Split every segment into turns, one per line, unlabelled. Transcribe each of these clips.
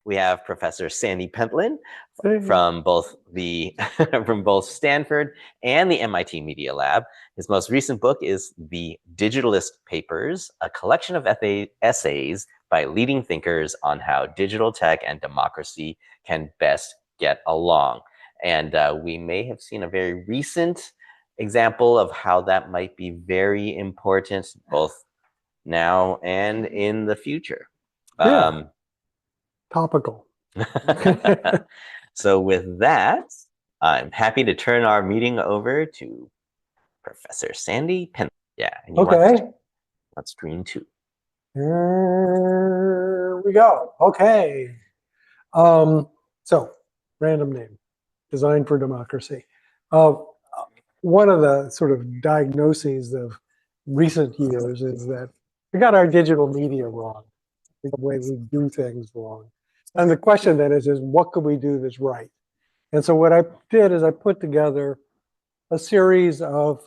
we have Professor Sandy Pentland
Hey.
from both the from both Stanford and the MIT Media Lab. His most recent book is The Digitalist Papers, a collection of essays by leading thinkers on how digital tech and democracy can best get along. And we may have seen a very recent example of how that might be very important, both now and in the future.
Yeah. Topical.
So with that, I'm happy to turn our meeting over to Professor Sandy Pentland. Yeah, and you
Okay.
want screen 2.
Here we go. Okay. So, random name, Designed for Democracy. One of the sort of diagnoses of recent years is that we got our digital media wrong, the way we do things wrong. And the question then is what could we do that's right? And so what I did is I put together a series of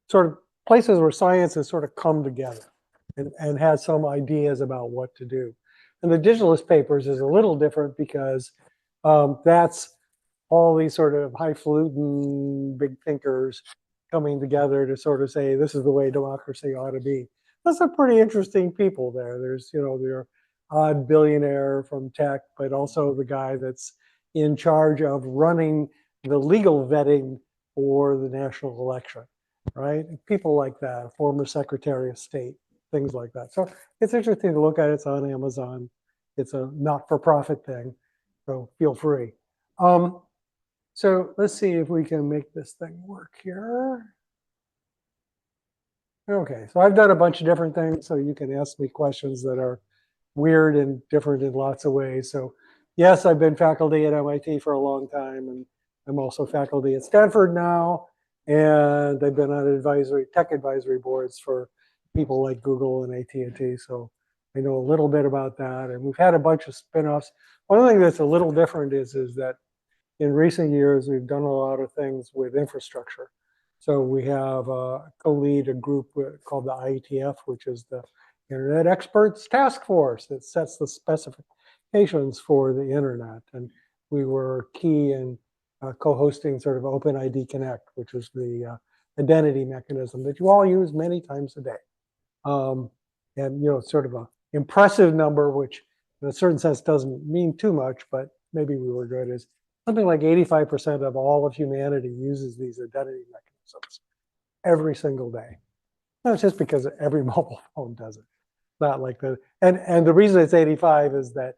sort of places where science has sort of come together and has some ideas about what to do. And the Digitalist Papers is a little different because that's all these sort of highfalutin big thinkers coming together to sort of say, this is the way democracy ought to be. There's some pretty interesting people there. There's, your odd billionaire from tech, but also the guy that's in charge of running the legal vetting for the national election, right? People like that, former Secretary of State, things like that. So it's interesting to look at. It's on Amazon. It's a not-for-profit thing, so feel free. So let's see if we can make this thing work here. Okay, so I've done a bunch of different things, so you can ask me questions that are weird and different in lots of ways. So yes, I've been faculty at MIT for a long time, and I'm also faculty at Stanford now, and I've been on tech advisory boards for people like Google and AT&T, so I know a little bit about that, and we've had a bunch of spin-offs. One thing that's a little different is that in recent years, we've done a lot of things with infrastructure. So we have co-lead a group called the IETF, which is the Internet Experts Task Force that sets the specifications for the internet. And we were key in co-hosting sort of OpenID Connect, which is the identity mechanism that you all use many times a day. And sort of an impressive number, which in a certain sense doesn't mean too much, but maybe we were good, is something like 85% of all of humanity uses these identity mechanisms every single day. Not just because every mobile phone does it. Not like that. And the reason it's 85 is that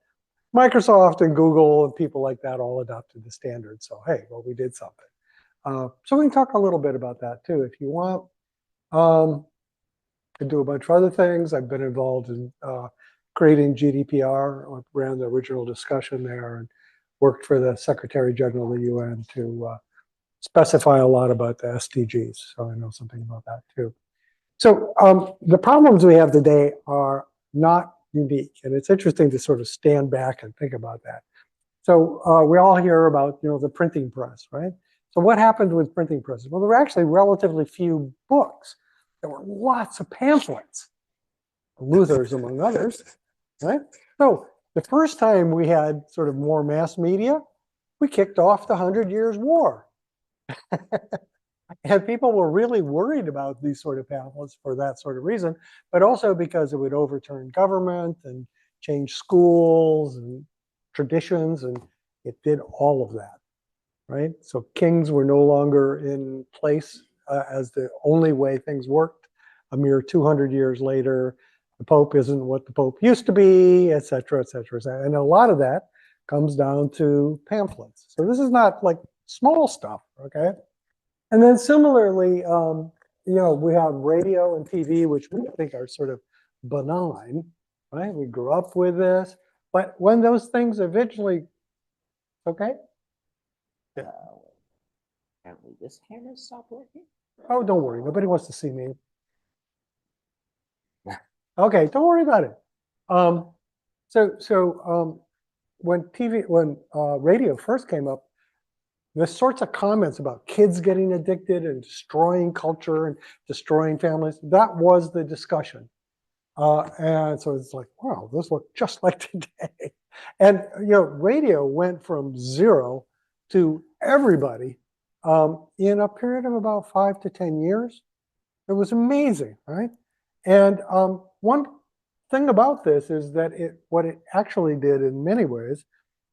Microsoft and Google and people like that all adopted the standard. So, hey, well, we did something. So we can talk a little bit about that too, if you want. I do a bunch of other things. I've been involved in creating GDPR, ran the original discussion there, and worked for the Secretary General of the UN to specify a lot about the SDGs. So I know something about that too. So the problems we have today are not unique. And it's interesting to sort of stand back and think about that. So we all hear about, the printing press, right? So what happened with printing presses? Well, there were actually relatively few books. There were lots of pamphlets, Luther's among others, right? So the first time we had sort of more mass media, we kicked off the 100 Years' War. And people were really worried about these sort of pamphlets for that sort of reason, but also because it would overturn government and change schools and traditions, and it did all of that, right? So kings were no longer in place as the only way things worked. A mere 200 years later, the Pope isn't what the Pope used to be, et cetera, et cetera. And a lot of that comes down to pamphlets. So this is not like small stuff, okay? And then similarly, we have radio and TV, which we think are sort of benign, right? We grew up with this. But when those things eventually, okay?
Apparently this camera stopped working.
Oh, don't worry. Nobody wants to see me. Okay, don't worry about it. When radio first came up, the sorts of comments about kids getting addicted and destroying culture and destroying families, that was the discussion. And so it's like, wow, this looked just like today. And radio went from 0 to everybody in a period of about 5 to 10 years. It was amazing, right? And one thing about this is that what it actually did in many ways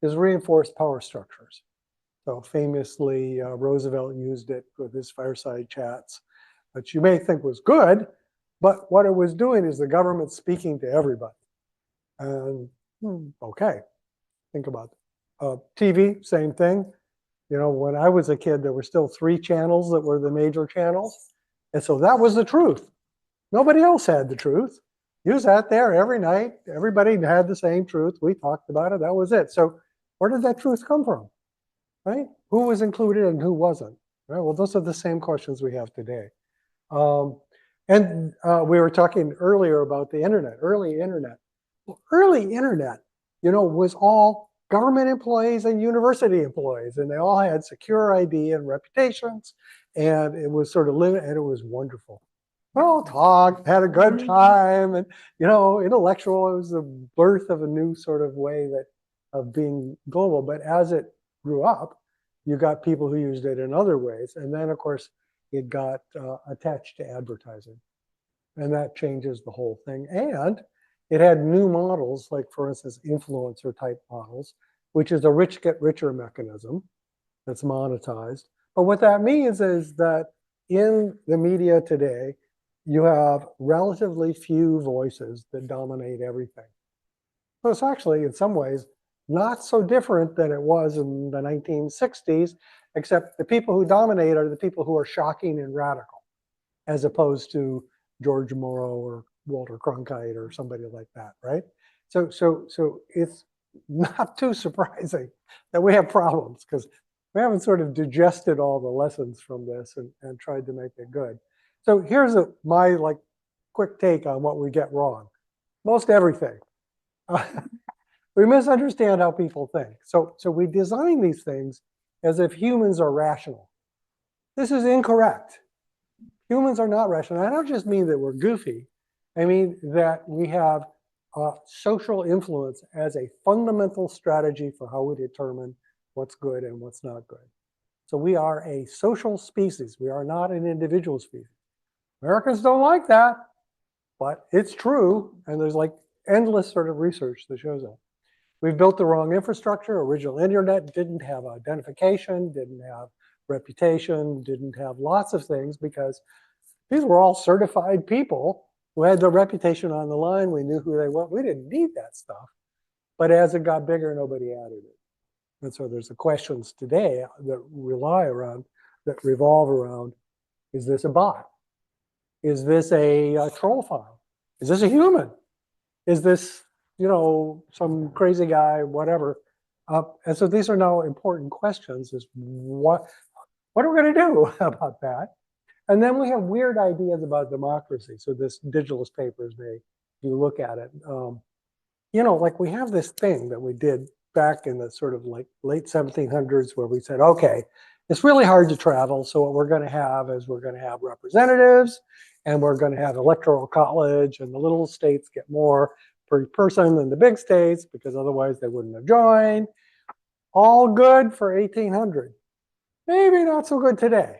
is reinforce power structures. So famously, Roosevelt used it with his fireside chats, which you may think was good, but what it was doing is the government speaking to everybody. And okay, think about it. TV, same thing. When I was a kid, there were still 3 channels that were the major channels. And so that was the truth. Nobody else had the truth. You sat there every night. Everybody had the same truth. We talked about it. That was it. So where did that truth come from? Right? Who was included and who wasn't? Right? Well, those are the same questions we have today. And we were talking earlier about the internet, early internet. Well, early internet, was all government employees and university employees, and they all had secure ID and reputations, and it was sort of limited, and it was wonderful. We all talked, had a good time, and intellectual. It was the birth of a new sort of way of being global. But as it grew up, you got people who used it in other ways, and then of course it got attached to advertising, and that changes the whole thing. And it had new models, like for instance, influencer type models, which is a rich get richer mechanism that's monetized. But what that means is that in the media today, you have relatively few voices that dominate everything. So it's actually, in some ways, not so different than it was in the 1960s, except the people who dominate are the people who are shocking and radical, as opposed to George Morrow or Walter Cronkite or somebody like that, right? So it's not too surprising that we have problems, because we haven't sort of digested all the lessons from this and tried to make it good. So here's my quick take on what we get wrong. Most everything. We misunderstand how people think. So we design these things as if humans are rational. This is incorrect. Humans are not rational. I don't just mean that we're goofy. I mean that we have social influence as a fundamental strategy for how we determine what's good and what's not good. So we are a social species. We are not an individual species. Americans don't like that, but it's true. And there's endless sort of research that shows that. We've built the wrong infrastructure. Original internet didn't have identification, didn't have reputation, didn't have lots of things, because these were all certified people who had their reputation on the line. We knew who they were. We didn't need that stuff. But as it got bigger, nobody added it. And so there's the questions today that revolve around, is this a bot? Is this a troll farm? Is this a human? Is this, some crazy guy, whatever? And so these are now important questions, is what are we going to do about that? And then we have weird ideas about democracy. So this Digitalist Papers, if you look at it, we have this thing that we did back in the sort of late 1700s, where we said, okay, it's really hard to travel. So what we're going to have is we're going to have representatives, and we're going to have electoral college, and the little states get more per person than the big states, because otherwise they wouldn't have joined. All good for 1800. Maybe not so good today.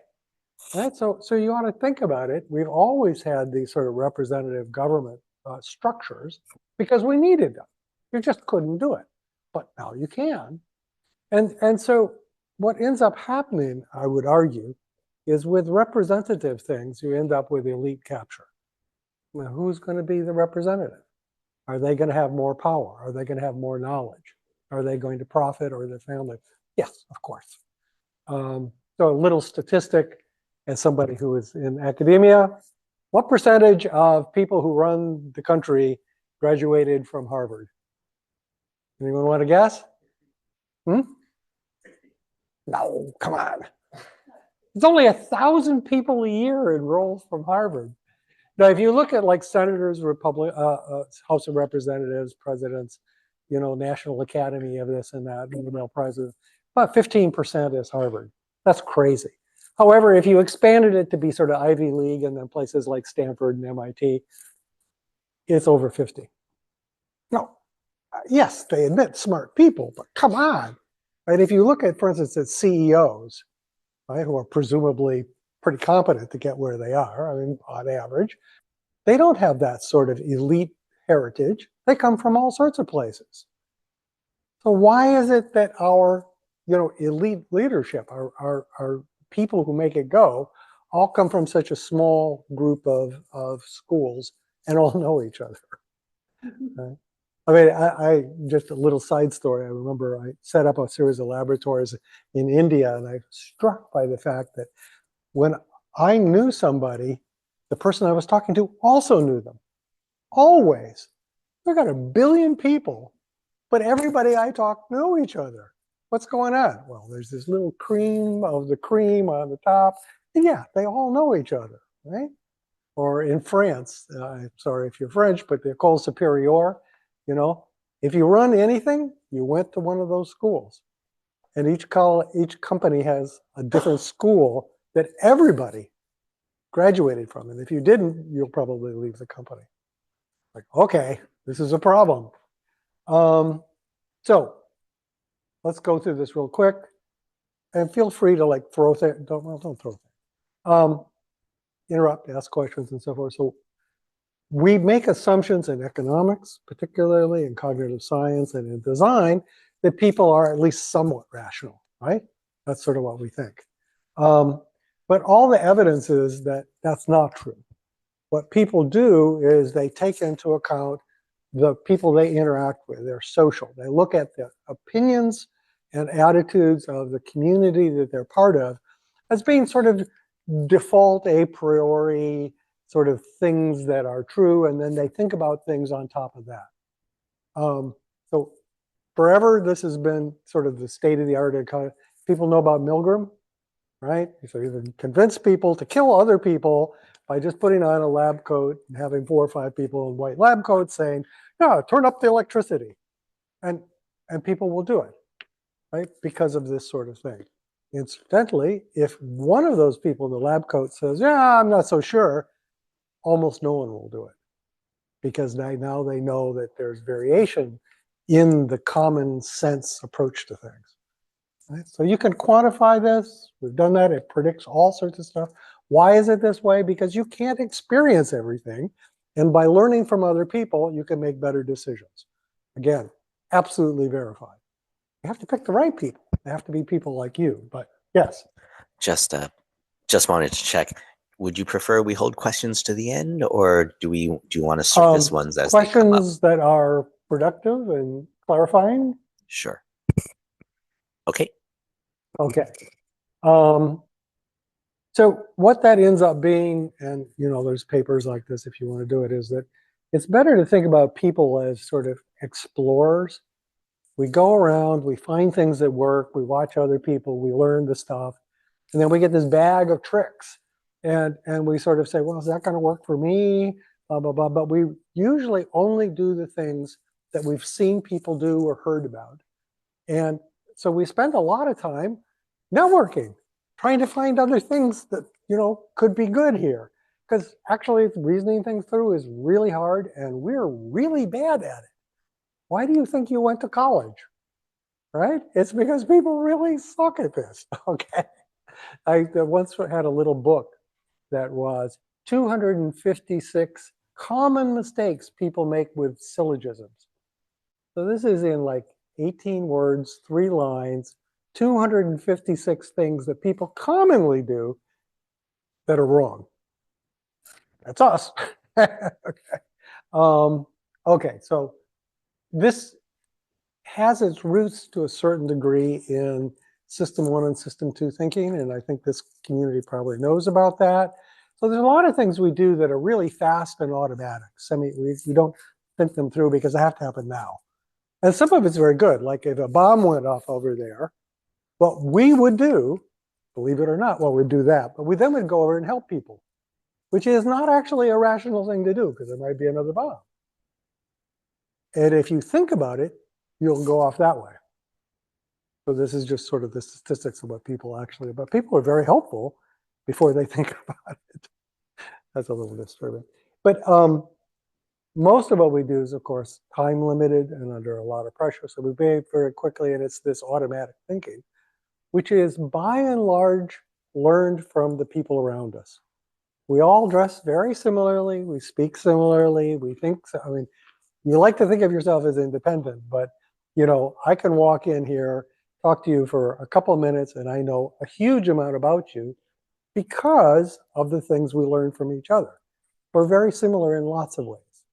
Right? So you ought to think about it. We've always had these sort of representative government structures because we needed them. You just couldn't do it. But now you can. And so what ends up happening, I would argue, is with representative things, you end up with elite capture. Now, who's going to be the representative? Are they going to have more power? Are they going to have more knowledge? Are they going to profit, or their family? Yes, of course. So a little statistic, as somebody who is in academia, what percentage of people who run the country graduated from Harvard? Anyone want to guess? No, come on. It's only 1,000 people a year enroll from Harvard. Now, if you look at senators, House of Representatives, presidents, National Academy of this and that, Nobel Prizes, about 15% is Harvard. That's crazy. However, if you expanded it to be sort of Ivy League and then places like Stanford and MIT, it's over 50. Now, yes, they admit smart people, but come on. Right? If you look at, for instance, at CEOs, right, who are presumably pretty competent to get where they are, I mean, on average, they don't have that sort of elite heritage. They come from all sorts of places. So why is it that our, elite leadership, our people who make it go, all come from such a small group of schools and all know each other? Right? I mean, I just a little side story. I remember I set up a series of laboratories in India, and I was struck by the fact that when I knew somebody, the person I was talking to also knew them. Always. We've got 1 billion people, but everybody I talk know each other. What's going on? Well, there's this little cream of the cream on the top. And yeah, they all know each other, right? Or in France, sorry if you're French, but the École Supérieure, if you run anything, you went to one of those schools. And each company has a different school that everybody graduated from. And if you didn't, you'll probably leave the company. Like, okay, this is a problem. So let's go through this real quick. And feel free to like throw things, don't throw things. Interrupt, ask questions and so forth. So we make assumptions in economics, particularly in cognitive science and in design, that people are at least somewhat rational, right? That's sort of what we think. But all the evidence is that that's not true. What people do is they take into account the people they interact with. They're social. They look at the opinions and attitudes of the community that they're part of as being sort of default a priori sort of things that are true, and then they think about things on top of that. So forever, this has been sort of the state of the art. People know about Milgram, right? So you can convince people to kill other people by just putting on a lab coat and having 4 or 5 people in white lab coats saying, "Yeah, turn up the electricity," and people will do it, right? Because of this sort of thing. Incidentally, if one of those people in the lab coat says, "Yeah, I'm not so sure," almost no one will do it, because now they know that there's variation in the common sense approach to things. Right? So you can quantify this. We've done that. It predicts all sorts of stuff. Why is it this way? Because you can't experience everything. And by learning from other people, you can make better decisions. Again, absolutely verified. You have to pick the right people. They have to be people like you. But yes.
Just wanted to check. Would you prefer we hold questions to the end, or do you want to surface ones as they come up?
Questions that are productive and clarifying?
Sure. Okay.
Okay. So what that ends up being, and there's papers like this if you want to do it, is that it's better to think about people as sort of explorers. We go around, we find things that work, we watch other people, we learn the stuff, and then we get this bag of tricks. And we sort of say, well, is that going to work for me? Blah, blah, blah. But we usually only do the things that we've seen people do or heard about. And so we spend a lot of time networking, trying to find other things that, could be good here. Because actually reasoning things through is really hard, and we're really bad at it. Why do you think you went to college? Right? It's because people really suck at this. Okay. I once had a little book that was 256 common mistakes people make with syllogisms. So this is in like 18 words, 3 lines, 256 things that people commonly do that are wrong. That's us. Okay. Okay, so this has its roots to a certain degree in System 1 and System 2 thinking, and I think this community probably knows about that. So there's a lot of things we do that are really fast and automatic. We don't think them through because they have to happen now. And some of it's very good, like if a bomb went off over there, what we would do, believe it or not, well, we'd do that, but we then would go over and help people, which is not actually a rational thing to do because there might be another bomb. And if you think about it, you'll go off that way. So this is just sort of the statistics of what people actually, but people are very helpful before they think about it. That's a little disturbing. But Most of what we do is, of course, time limited and under a lot of pressure. So we behave very quickly, and it's this automatic thinking, which is by and large learned from the people around us. We all dress very similarly. We speak similarly. We think, I mean, you like to think of yourself as independent, but I can walk in here, talk to you for a couple of minutes, and I know a huge amount about you because of the things we learn from each other. We're very similar in lots of ways,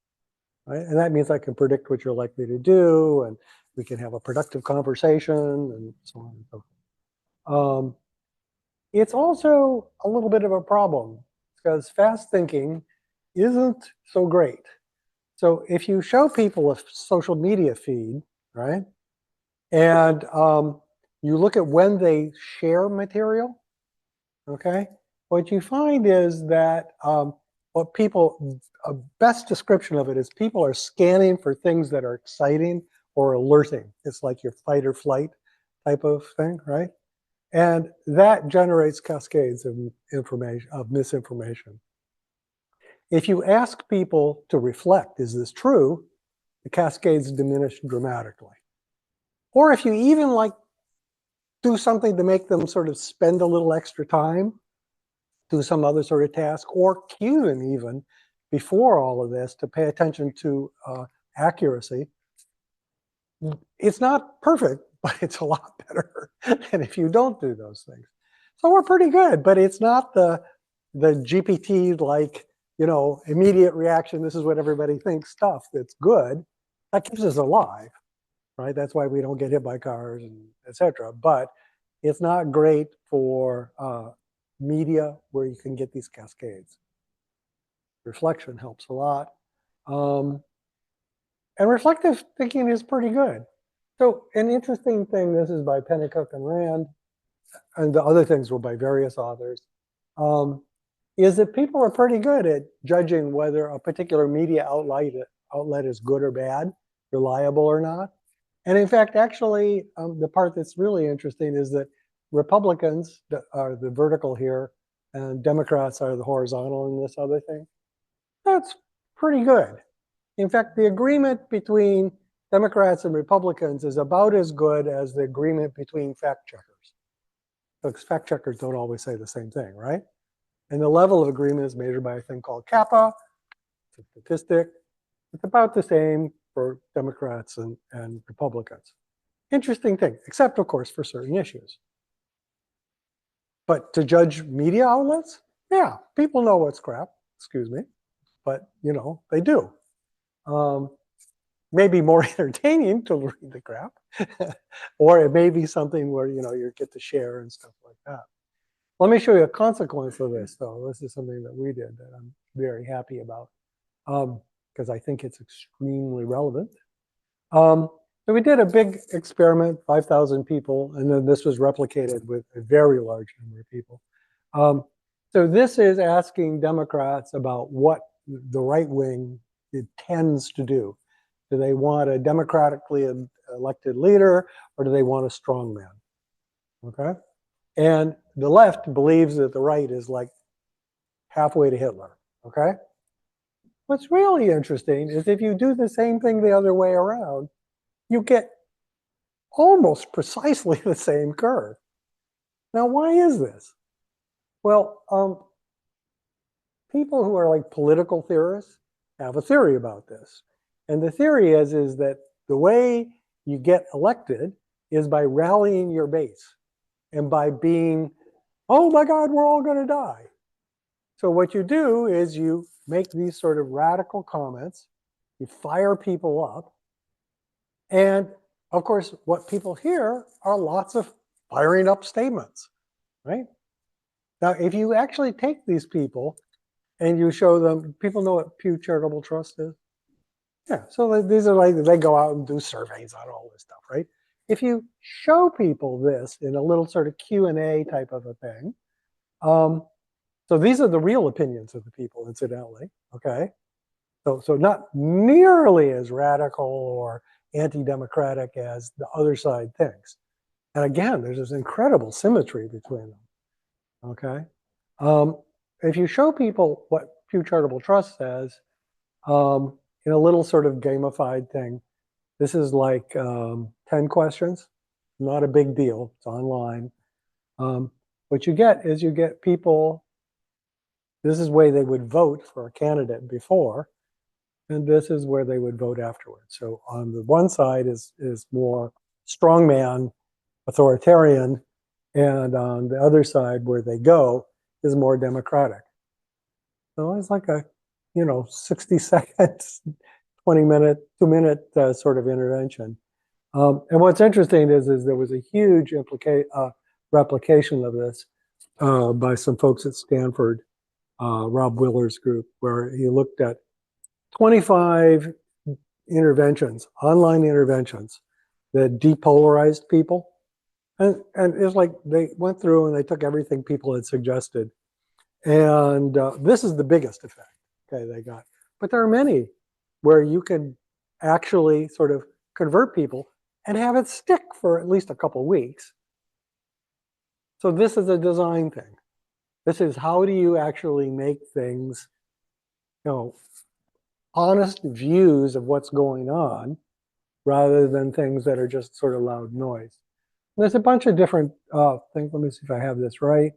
right? And that means I can predict what you're likely to do, and we can have a productive conversation, and so on and so forth. It's also a little bit of a problem because fast thinking isn't so great. So if you show people a social media feed, right, and you look at when they share material, okay, what you find is that what people, a best description of it is people are scanning for things that are exciting or alerting. It's like your fight or flight type of thing, right? And that generates cascades of information, of misinformation. If you ask people to reflect, is this true? The cascades diminish dramatically. Or if you even do something to make them sort of spend a little extra time, do some other sort of task, or cue them even before all of this to pay attention to accuracy, it's not perfect, but it's a lot better than if you don't do those things. So we're pretty good, but it's not the GPT immediate reaction, this is what everybody thinks stuff that's good. That keeps us alive, right? That's why we don't get hit by cars and etc. But it's not great for media where you can get these cascades. Reflection helps a lot. And reflective thinking is pretty good. So an interesting thing, this is by Pennicook and Rand, and the other things were by various authors, is that people are pretty good at judging whether a particular media outlet is good or bad, reliable or not. And in fact, actually, the part that's really interesting is that Republicans are the vertical here, and Democrats are the horizontal in this other thing. That's pretty good. In fact, the agreement between Democrats and Republicans is about as good as the agreement between fact checkers. Because fact checkers don't always say the same thing, right? And the level of agreement is measured by a thing called kappa. It's a statistic. It's about the same for Democrats and Republicans. Interesting thing, except of course for certain issues. But to judge media outlets, yeah, people know what's crap, excuse me, but they do. Maybe more entertaining to read the crap, or it may be something where you get to share and stuff like that. Let me show you a consequence of this, though. This is something that we did that I'm very happy about because I think it's extremely relevant. So we did a big experiment, 5,000 people, and then this was replicated with a very large number of people. So this is asking Democrats about what the right wing tends to do. Do they want a democratically elected leader, or do they want a strong man? Okay. And the left believes that the right is like halfway to Hitler. Okay. What's really interesting is if you do the same thing the other way around, you get almost precisely the same curve. Now, why is this? Well, people who are like political theorists have a theory about this. And the theory is that the way you get elected is by rallying your base and by being, oh my God, we're all going to die. So what you do is you make these sort of radical comments, you fire people up, and of course, what people hear are lots of firing up statements, right? Now, if you actually take these people and you show them, people know what Pew Charitable Trust is? Yeah, so these are they go out and do surveys on all this stuff, right? If you show people this in a little sort of Q&A type of a thing, so these are the real opinions of the people, incidentally, okay? So not nearly as radical or anti-democratic as the other side thinks. And again, there's this incredible symmetry between them, okay? If you show people what Pew Charitable Trust says, in a little sort of gamified thing. This is like 10 questions, not a big deal, it's online. What you get is you get people, this is where they would vote for a candidate before, and this is where they would vote afterwards. So on the one side is more strongman, authoritarian, and on the other side where they go is more democratic. So it's like a, 60 seconds, 20-minute, 2-minute sort of intervention. And what's interesting is there was a huge replication of this by some folks at Stanford, Rob Willer's group, where he looked at 25 interventions, online interventions that depolarized people. And it's like they went through and they took everything people had suggested. And this is the biggest effect, okay, they got. But there are many where you can actually sort of convert people and have it stick for at least a couple of weeks. So this is a design thing. This is how do you actually make things, honest views of what's going on rather than things that are just sort of loud noise. And there's a bunch of different things. Let me see if I have this right.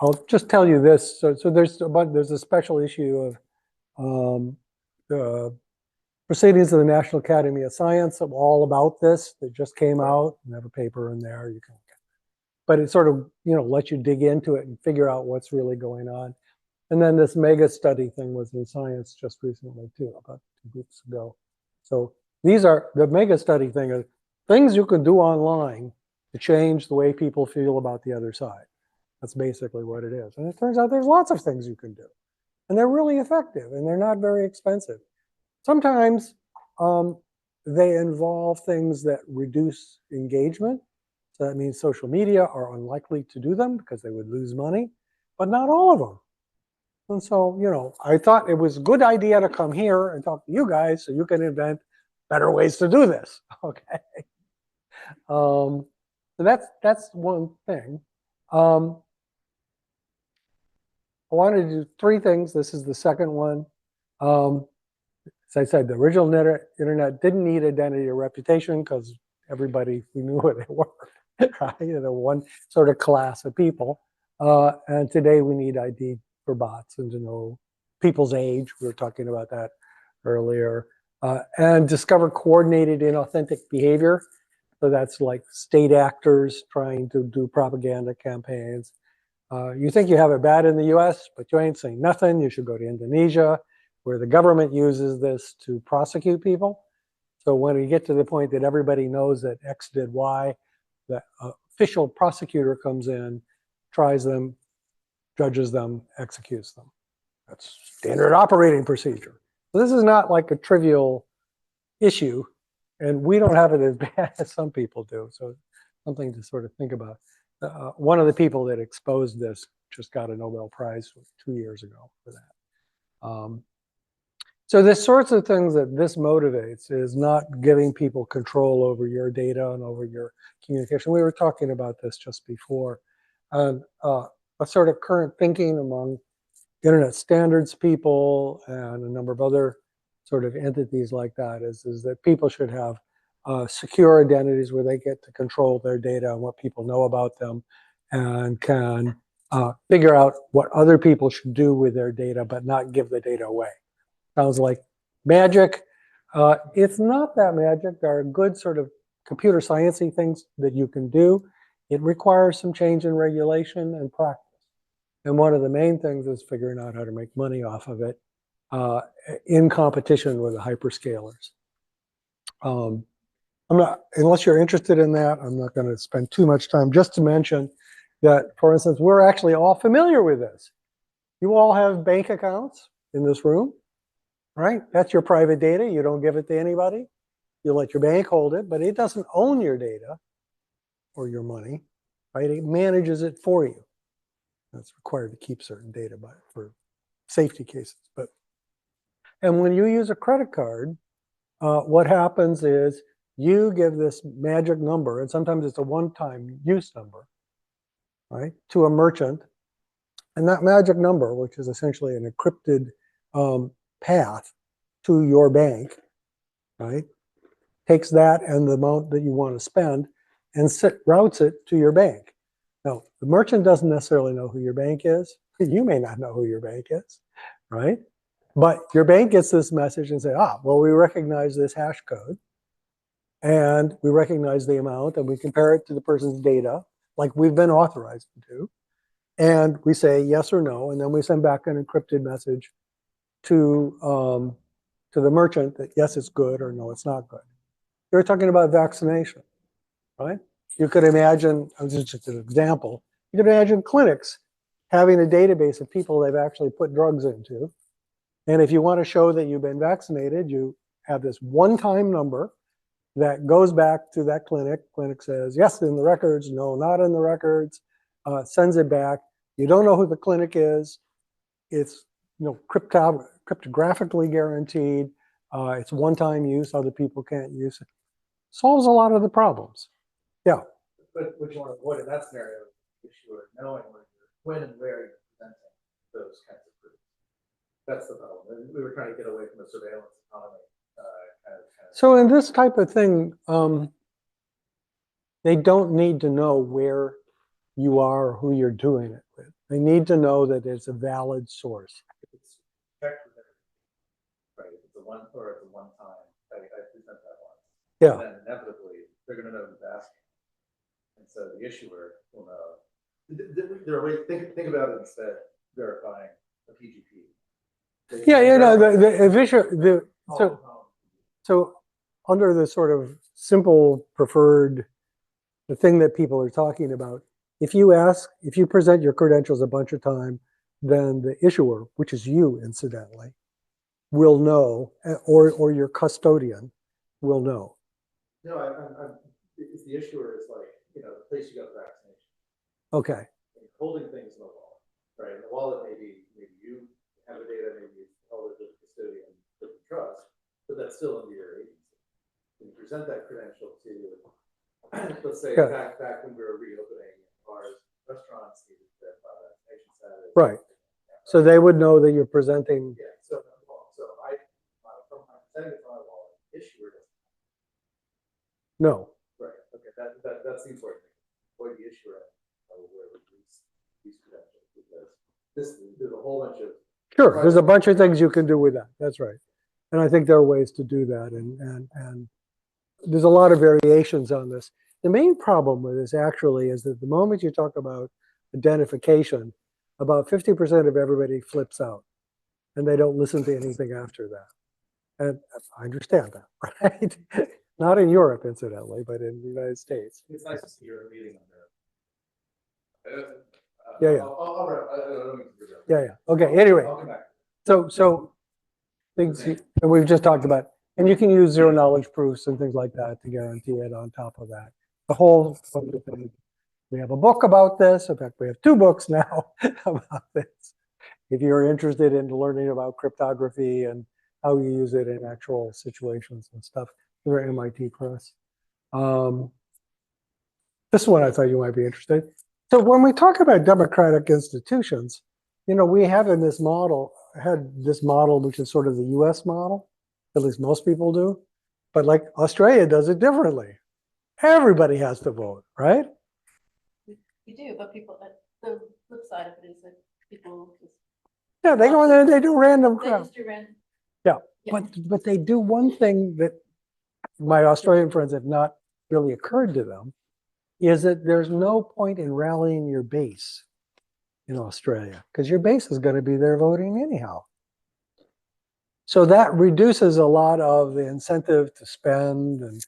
I'll just tell you this. So there's a special issue of the Proceedings of the National Academy of Science all about this that just came out. I have a paper in there. You can, but it sort of lets you dig into it and figure out what's really going on. And then this mega study thing was in Science just recently too, about 2 weeks ago. So these are the mega study thing are things you can do online to change the way people feel about the other side. That's basically what it is. And it turns out there's lots of things you can do. And they're really effective and they're not very expensive. Sometimes they involve things that reduce engagement. So that means social media are unlikely to do them because they would lose money, but not all of them. And so, I thought it was a good idea to come here and talk to you guys so you can invent better ways to do this, okay? So that's one thing. I wanted to do 3 things. This is the second one. As I said, the original internet didn't need identity or reputation because everybody, we knew who they were, right? One sort of class of people. And today we need ID for bots and to know people's age. We were talking about that earlier. And discover coordinated inauthentic behavior. So that's like state actors trying to do propaganda campaigns. You think you have it bad in the US, but you ain't saying nothing. You should go to Indonesia, where the government uses this to prosecute people. So when we get to the point that everybody knows that X did Y, the official prosecutor comes in, tries them, judges them, executes them. That's standard operating procedure. So this is not like a trivial issue, and we don't have it as bad as some people do. So something to sort of think about. One of the people that exposed this just got a Nobel Prize 2 years ago for that. So the sorts of things that this motivates is not giving people control over your data and over your communication. We were talking about this just before. A sort of current thinking among internet standards people and a number of other sort of entities like that is that people should have secure identities where they get to control their data and what people know about them and can figure out what other people should do with their data but not give the data away. Sounds like magic. It's not that magic. There are good sort of computer science-y things that you can do. It requires some change in regulation and practice. And one of the main things is figuring out how to make money off of it in competition with the hyperscalers. Unless you're interested in that, I'm not going to spend too much time just to mention that, for instance, we're actually all familiar with this. You all have bank accounts in this room. Right? That's your private data. You don't give it to anybody. You let your bank hold it, but it doesn't own your data or your money, right? It manages it for you. That's required to keep certain data for safety cases. And when you use a credit card, what happens is you give this magic number, and sometimes it's a one-time use number, right, to a merchant, And that magic number, which is essentially an encrypted path to your bank, right, takes that and the amount that you want to spend and routes it to your bank. Now, the merchant doesn't necessarily know who your bank is. You may not know who your bank is, right? But your bank gets this message and say, well, we recognize this hash code and we recognize the amount and we compare it to the person's data like we've been authorized to do. And we say yes or no, and then we send back an encrypted message to the merchant that yes, it's good or no, it's not good. You're talking about vaccination, right? You could imagine, this is just an example, you could imagine clinics having a database of people they've actually put drugs into. And if you want to show that you've been vaccinated, you have this one-time number that goes back to that clinic. Clinic says, yes, in the records, no, not in the records, sends it back. You don't know who the clinic is. It's cryptographically guaranteed. It's one-time use. Other people can't use it. Solves a lot of the problems. Yeah.
But what you want to avoid in that scenario is the issue of knowing when and where you're presenting those kinds of proofs. That's the problem. And we were trying to get away from the surveillance economy.
So in this type of thing, they don't need to know where you are or who you're doing it with. They need to know that it's a valid source.
It's checked with everything, right? It's a one or it's a one time. I present that once.
Yeah.
And then inevitably they're going to know who's asking, and so the issuer will know. There are ways. Think about it instead. Verifying a PGP.
Yeah, you know so under the sort of simple preferred, the thing that people are talking about, if you present your credentials a bunch of time, then the issuer, which is you incidentally, will know, or your custodian will know.
No, it's the issuer is like, the place you got the vaccination.
Okay.
And holding things in the wallet, right? In the wallet, maybe you have the data, maybe you held it with the custodian with the trust, but that's still under your agency. When you present that credential to, let's say, back when we were reopening bars, restaurants needed to verify vaccination status.
Right. So they would know that you're presenting.
Yeah. So I'm presenting it on my wallet. Issuer doesn't.
No.
Right. Okay. That's the important thing. Avoid the issuer where we use these credentials, because there's a whole bunch of.
Sure. There's a bunch of things you can do with that. That's right. And I think there are ways to do that. And there's a lot of variations on this. The main problem with this actually is that the moment you talk about identification, about 50% of everybody flips out and they don't listen to anything after that. And I understand that, right? Not in Europe, incidentally, but in the United States.
It's nice to see you're meeting on there.
Yeah. Okay. Anyway,
I'll come back.
so things we've just talked about, and you can use zero knowledge proofs and things like that to guarantee it on top of that. The whole thing. We have a book about this. In fact, we have 2 books now about this. If you're interested in learning about cryptography and how you use it in actual situations and stuff, they're MIT Press. This one I thought you might be interested. So when we talk about democratic institutions, we have in this model, which is sort of the US model, at least most people do, but like Australia does it differently. Everybody has to vote, right?
You do, but people, the flip side of it is that people just.
Yeah, they go in there and they do random
They
crap.
just do random.
Yeah,
Yeah.
but they do one thing that my Australian friends have not really occurred to them, is that there's no point in rallying your base in Australia because your base is going to be there voting anyhow. So that reduces a lot of the incentive to spend and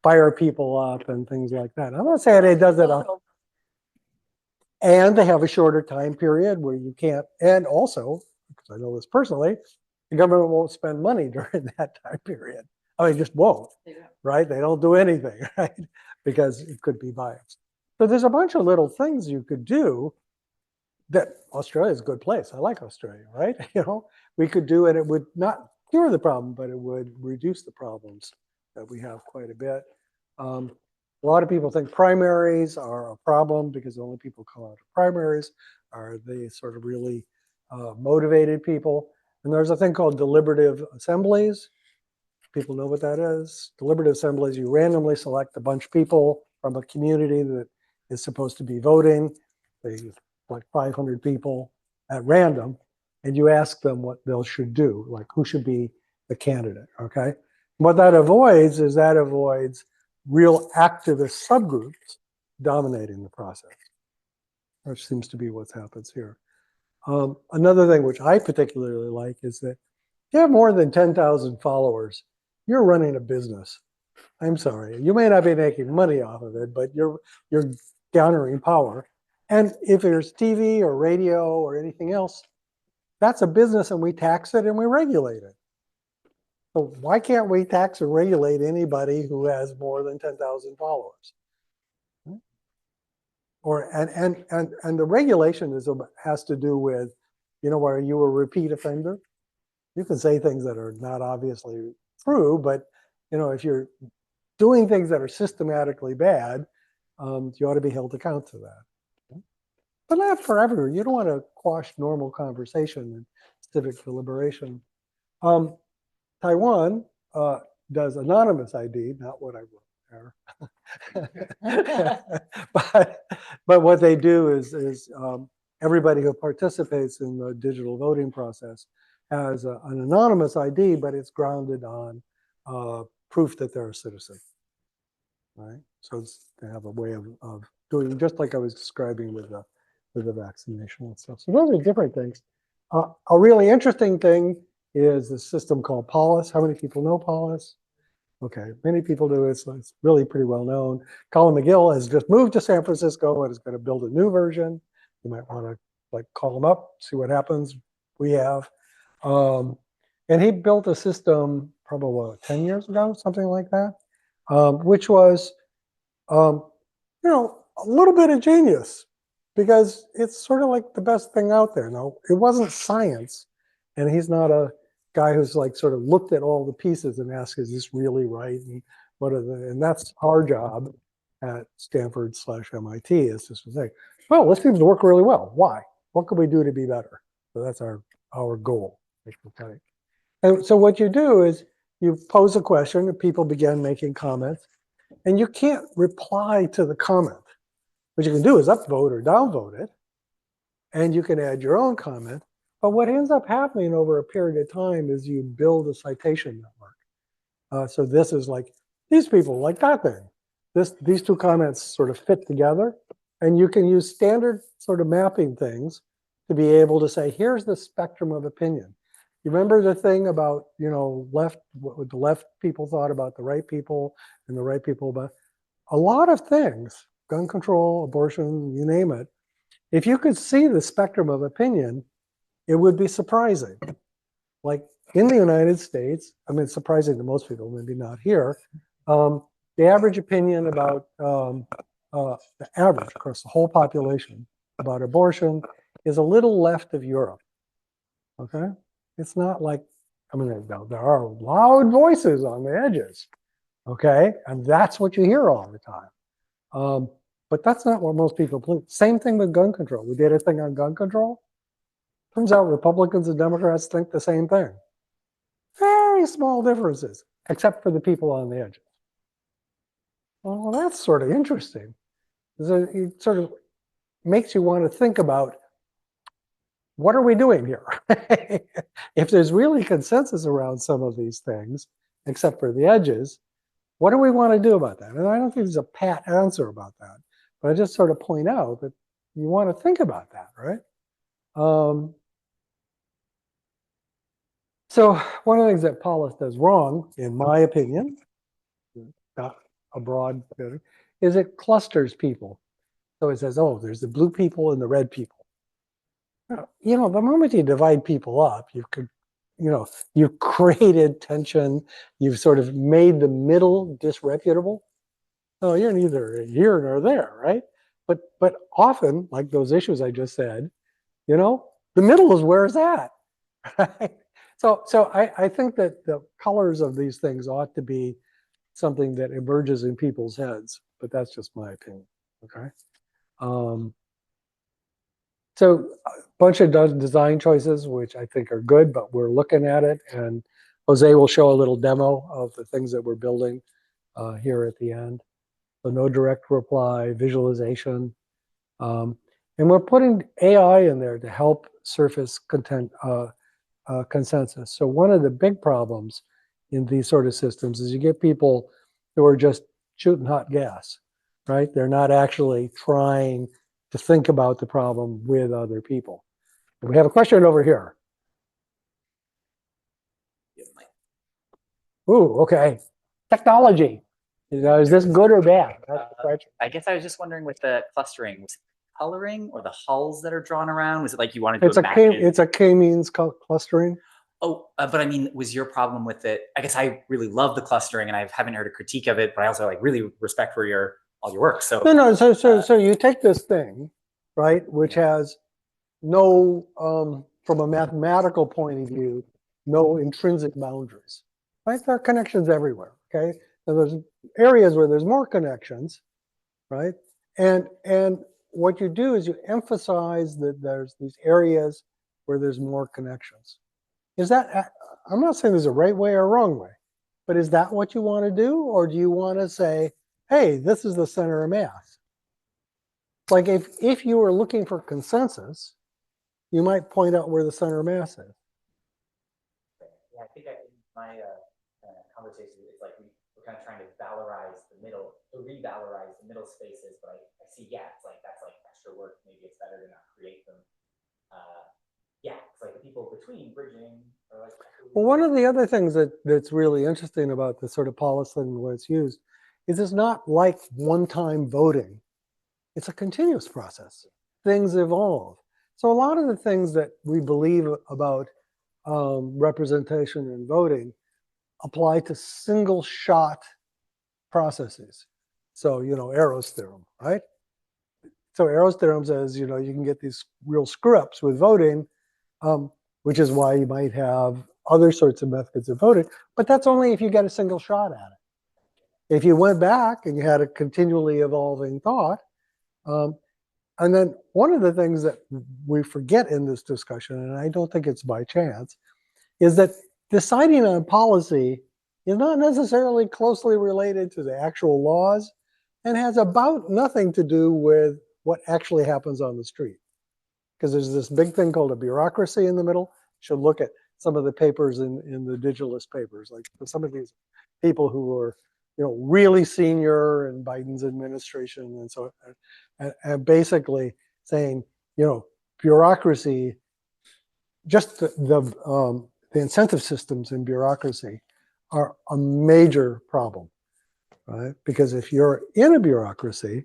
fire people up and things like that. I'm not saying it does it. And they have a shorter time period where you can't, and also, because I know this personally, the government won't spend money during that time period. I mean, just won't, right? They don't do anything, right? Because it could be biased. So there's a bunch of little things you could do that Australia is a good place. I like Australia, right? We could do it. It would not cure the problem, but it would reduce the problems that we have quite a bit. A lot of people think primaries are a problem because only people come out of primaries. are the sort of really motivated people. And there's a thing called deliberative assemblies. People know what that is. Deliberative assemblies, you randomly select a bunch of people from a community that is supposed to be voting. They like 500 people at random, and you ask them what they should do, like who should be the candidate, okay? What that avoids is that avoids real activist subgroups dominating the process, which seems to be what happens here. Another thing which I particularly like is that if you have more than 10,000 followers, you're running a business. I'm sorry, you may not be making money off of it, but you're garnering power. And if there's TV or radio or anything else, that's a business and we tax it and we regulate it. So why can't we tax or regulate anybody who has more than 10,000 followers? Or and the regulation has to do with, you know, are you a repeat offender? You can say things that are not obviously true, but you know, if you're doing things that are systematically bad, you ought to be held account to that. But not forever. You don't want to quash normal conversation and civic deliberation. Taiwan does anonymous ID, not what I wrote there. but what they do is everybody who participates in the digital voting process has an anonymous ID, but it's grounded on proof that they're a citizen, right? So they have a way of doing, just like I was describing with the vaccination and stuff. So those are different things. A really interesting thing is a system called Polis. How many people know Polis? Okay, many people do. It's really pretty well known. Colin McGill has just moved to San Francisco and is going to build a new version. You might want to like call him up, see what happens. We have. And he built a system probably, what, 10 years ago, something like that, which was, you know, a little bit of genius because it's sort of like the best thing out there. Now, it wasn't science, and he's not a guy who's like sort of looked at all the pieces and asked, is this really right? And what are the, and that's our job at Stanford/MIT is just to say, well, this seems to work really well. Why? What can we do to be better? So that's our goal. And so what you do is you pose a question and people begin making comments, and you can't reply to the comment. What you can do is upvote or downvote it, and you can add your own comment. But what ends up happening over a period of time is you build a citation network. So this is like, these people like that thing. These two comments sort of fit together, and you can use standard sort of mapping things to be able to say, here's the spectrum of opinion. You remember the thing about, you know, what the left people thought about the right people and the right people about a lot of things, gun control, abortion, you name it. If you could see the spectrum of opinion, it would be surprising. Like in the United States, I mean, it's surprising to most people, maybe not here. The average opinion about the average across the whole population about abortion is a little left of Europe. Okay, it's not like, I mean, there are loud voices on the edges. Okay, and that's what you hear all the time. But that's not what most people believe. Same thing with gun control. We did a thing on gun control. Turns out Republicans and Democrats think the same thing. Very small differences, except for the people on the edges. Well, that's sort of interesting. It sort of makes you want to think about, what are we doing here? If there's really consensus around some of these things, except for the edges, what do we want to do about that? And I don't think there's a pat answer about that, but I just sort of point out that you want to think about that, right? So one of the things that Polis does wrong, in my opinion, not a broad, is it clusters people. So it says, oh, there's the blue people and the red people. You know, the moment you divide people up, you could, you know, you've created tension. You've sort of made the middle disreputable. So you're neither here nor there, right? But often, like those issues I just said, you know, the middle is where it's at. Right? So I think that the colors of these things ought to be something that emerges in people's heads, but that's just my opinion. Okay. So a bunch of design choices, which I think are good, but we're looking at it. And Jose will show a little demo of the things that we're building here at the end. So no direct reply, visualization. And we're putting AI in there to help surface consensus. So one of the big problems in these sort of systems is you get people who are just shooting hot gas, right? They're not actually trying to think about the problem with other people. We have a question over here. Ooh, okay. Technology. Is this good or bad? That's the question.
I guess I was just wondering with the clustering, was it coloring or the hulls that are drawn around? Was it like you wanted to imagine?
It's a k-means clustering.
Oh, but I mean, was your problem with it? I guess I really love the clustering, and I haven't heard a critique of it, but I also like really respect for all your work. So
no. So you take this thing, right, which has no, from a mathematical point of view, no intrinsic boundaries, right? There are connections everywhere. Okay, and there's areas where there's more connections, right? And what you do is you emphasize that there's these areas where there's more connections. Is that, I'm not saying there's a right way or a wrong way, but is that what you want to do? Or do you want to say, hey, this is the center of mass? Like if you were looking for consensus, you might point out where the center of mass is.
Yeah, I think in my conversation, it's like we're kind of trying to valorize the middle, to revalorize the middle spaces, but I see, yeah, it's like that's like extra work. Maybe it's better to not create them. Yeah, it's like the people between bridging are like.
Well, one of the other things that's really interesting about the sort of policy and the way it's used is it's not like one-time voting. It's a continuous process. Things evolve. So a lot of the things that we believe about representation and voting apply to single-shot processes. So, Arrow's theorem, right? So Arrow's theorem says, you can get these real screw-ups with voting, which is why you might have other sorts of methods of voting, but that's only if you get a single shot at it. If you went back and you had a continually evolving thought, and then one of the things that we forget in this discussion, and I don't think it's by chance, is that deciding on policy is not necessarily closely related to the actual laws and has about nothing to do with what actually happens on the street. Because there's this big thing called a bureaucracy in the middle. You should look at some of the papers in the Digitalist Papers, like some of these people who were, really senior in Biden's administration, and so, and basically saying, bureaucracy, just the incentive systems in bureaucracy are a major problem, right? Because if you're in a bureaucracy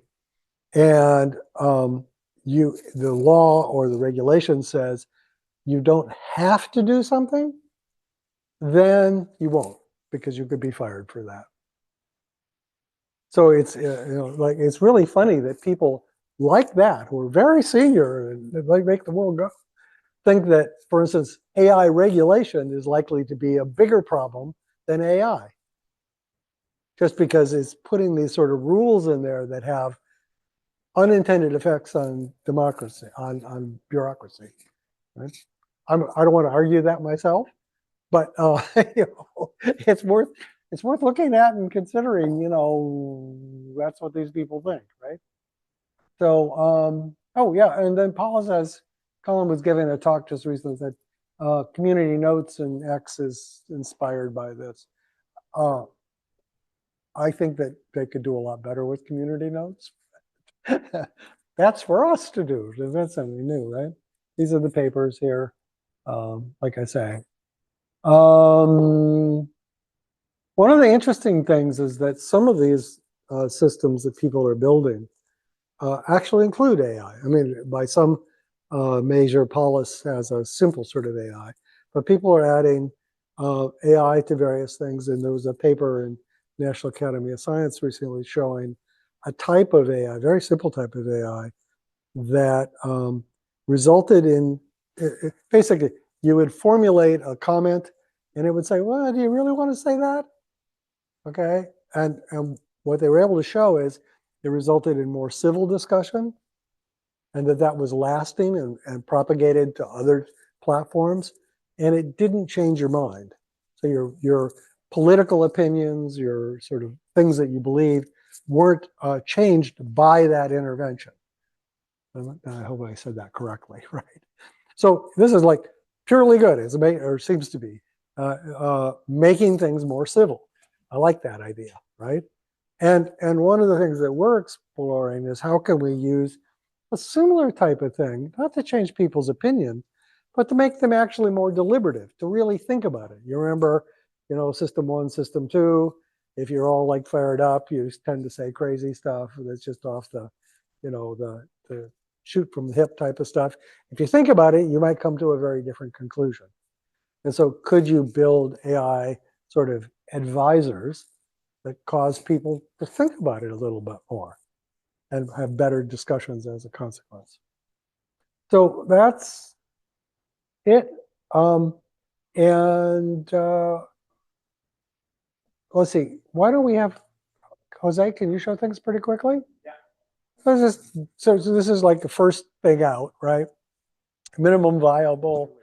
and the law or the regulation says you don't have to do something, then you won't, because you could be fired for that. So it's it's really funny that people like that, who are very senior and like make the world go, think that, for instance, AI regulation is likely to be a bigger problem than AI, just because it's putting these sort of rules in there that have unintended effects on democracy, on bureaucracy. Right? I don't want to argue that myself, but it's worth looking at and considering. That's what these people think, right? So, oh yeah, and then Colin was giving a talk just recently that community notes and X is inspired by this. I think that they could do a lot better with community notes. That's for us to do. That's something new, right? These are the papers here. Like I say, one of the interesting things is that some of these systems that people are building actually include AI. I mean, by some measure, Polis has a simple sort of AI, but people are adding AI to various things. And there was a paper in National Academy of Science recently showing a type of AI, very simple type of AI, that resulted in, basically, you would formulate a comment and it would say, well, do you really want to say that? Okay, and what they were able to show is it resulted in more civil discussion and that was lasting and propagated to other platforms, and it didn't change your mind. So your political opinions, your sort of things that you believe weren't changed by that intervention. I hope I said that correctly, right? So this is like purely good, it's or seems to be, making things more civil. I like that idea, right? And one of the things that we're exploring is how can we use a similar type of thing, not to change people's opinion, but to make them actually more deliberative, to really think about it. You remember, you know, system 1, system 2, if you're all like fired up, you tend to say crazy stuff that's just off the, you know, the shoot from the hip type of stuff. If you think about it, you might come to a very different conclusion. And so could you build AI sort of advisors that cause people to think about it a little bit more and have better discussions as a consequence? So that's it. Let's see, why don't we have, Jose, can you show things pretty quickly? Yeah. So this is like the first thing out, right? Minimum viable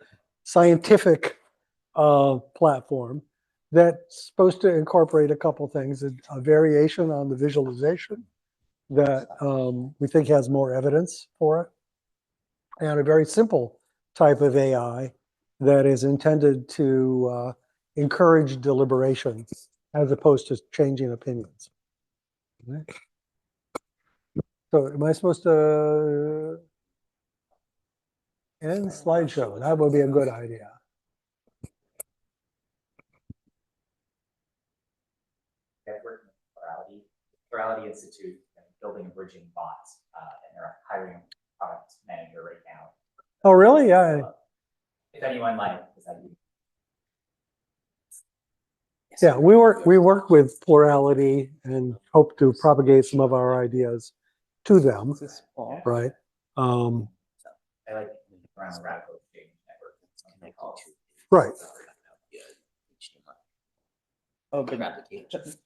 scientific platform that's supposed to incorporate a couple things, a variation on the visualization that we think has more evidence for it, and a very simple type of AI that is intended to encourage deliberation as opposed to changing opinions. Okay. So am I supposed to end slideshow? That would be a good idea.
Plurality Institute building and bridging bots, and they're hiring a product manager right now.
Oh, really? Yeah.
So, if anyone like is that you?
Yeah, we work with Plurality and hope to propagate some of our ideas to them, right?
I like around radical exchange network.
Right.
Oh, but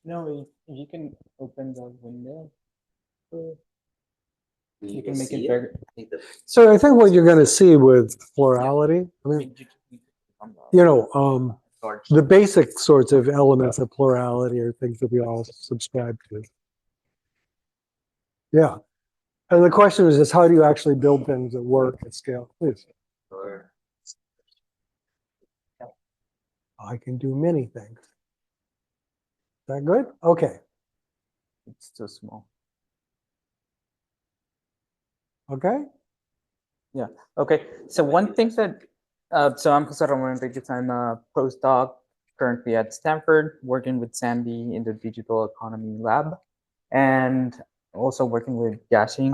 no, you can open the window. You can make it bigger.
So I think what you're going to see with Plurality, I mean, you know, the basic sorts of elements of Plurality are things that we all subscribe to. Yeah. And the question is just how do you actually build things that work at scale? Please.
Sure.
I can do many things. Is that good? Okay.
It's too small.
Okay.
Yeah. Okay. So one thing that, so I'm Jose Ramon Enriquez. I'm a postdoc currently at Stanford, working with Sandy in the Digital Economy Lab, and also working with Yashin.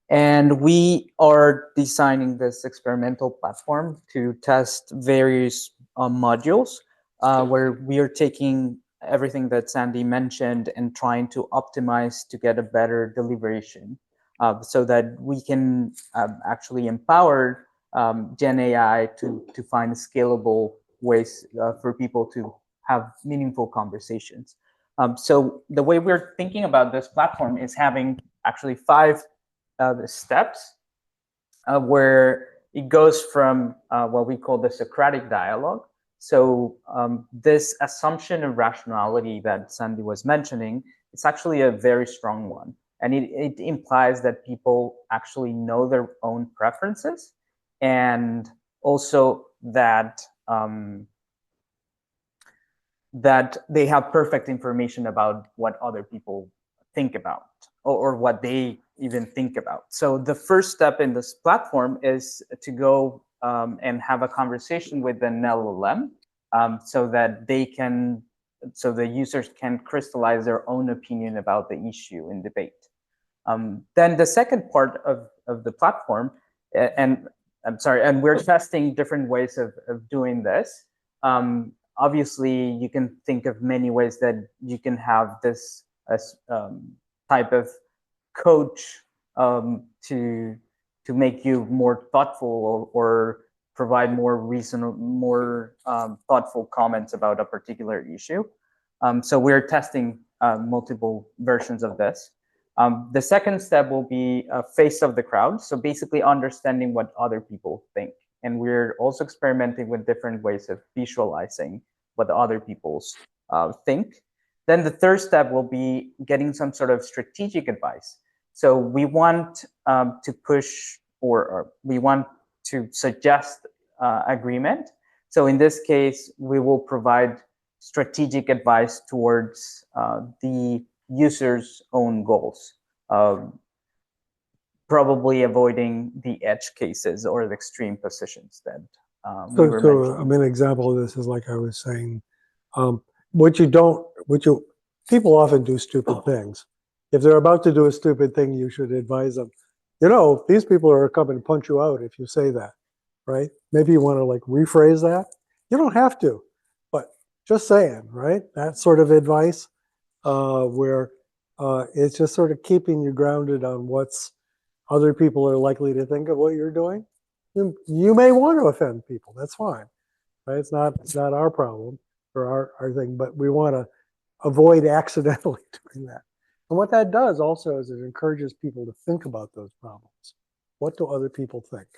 And we are designing this experimental platform to test various modules where we are taking everything that Sandy mentioned and trying to optimize to get a better deliberation so that we can actually empower Gen AI to find scalable ways for people to have meaningful conversations. So the way we're thinking about this platform is having actually 5 steps where it goes from what we call the Socratic dialogue. So this assumption of rationality that Sandy was mentioning, it's actually a very strong one. And it implies that people actually know their own preferences, and also that that they have perfect information about what other people think about or what they even think about. So the first step in this platform is to go and have a conversation with an LLM so that the users can crystallize their own opinion about the issue in debate. Then the second part of the platform, and we're testing different ways of doing this. Obviously, you can think of many ways that you can have this type of coach to make you more thoughtful or provide more reasonable, more thoughtful comments about a particular issue. So we're testing multiple versions of this. The second step will be a face of the crowd. So basically understanding what other people think. And we're also experimenting with different ways of visualizing what other people think. Then the third step will be getting some sort of strategic advice. So we want to push or we want to suggest agreement. So in this case, we will provide strategic advice towards the user's own goals, probably avoiding the edge cases or the extreme positions that we were mentioning.
An example of this is like I was saying, people often do stupid things. If they're about to do a stupid thing, you should advise them, these people are coming to punch you out if you say that, right? Maybe you want to like rephrase that. You don't have to, but just saying, right? That sort of advice where it's just sort of keeping you grounded on what's other people are likely to think of what you're doing. You may want to offend people. That's fine, right? It's not our problem or our thing, but we want to avoid accidentally doing that. And what that does also is it encourages people to think about those problems. What do other people think?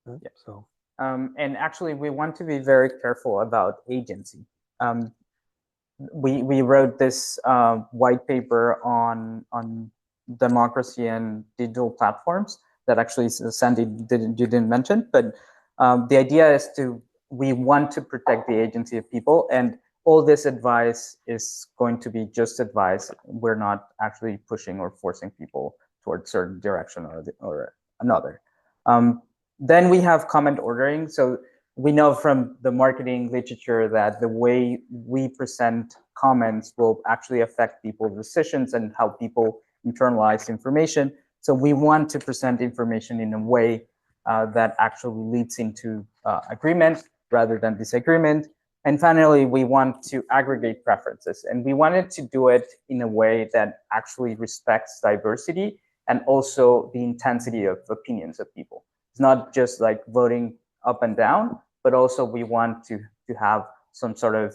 Right?
Yeah.
So,
and actually, we want to be very careful about agency. We wrote this white paper on democracy and digital platforms that actually Sandy didn't mention, but the idea is we want to protect the agency of people, and all this advice is going to be just advice. We're not actually pushing or forcing people towards certain direction or another. Then we have comment ordering. So we know from the marketing literature that the way we present comments will actually affect people's decisions and how people internalize information. So we want to present information in a way that actually leads into agreement rather than disagreement. And finally, we want to aggregate preferences. And we wanted to do it in a way that actually respects diversity and also the intensity of opinions of people. It's not just like voting up and down, but also we want to have some sort of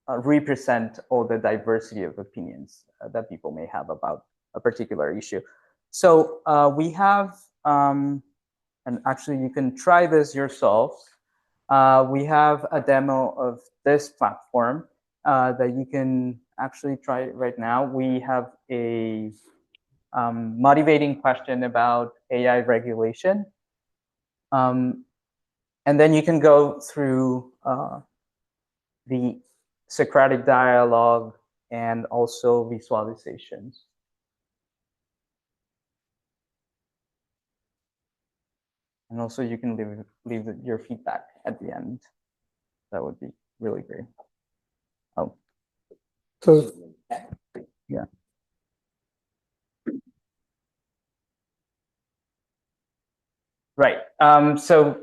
represent all the diversity of opinions that people may have about a particular issue. So we have, and actually you can try this yourselves. We have a demo of this platform that you can actually try right now. We have a motivating question about AI regulation. And then you can go through the Socratic dialogue and also visualizations. And also you can leave your feedback at the end. That would be really great. Oh.
So
yeah. Right. So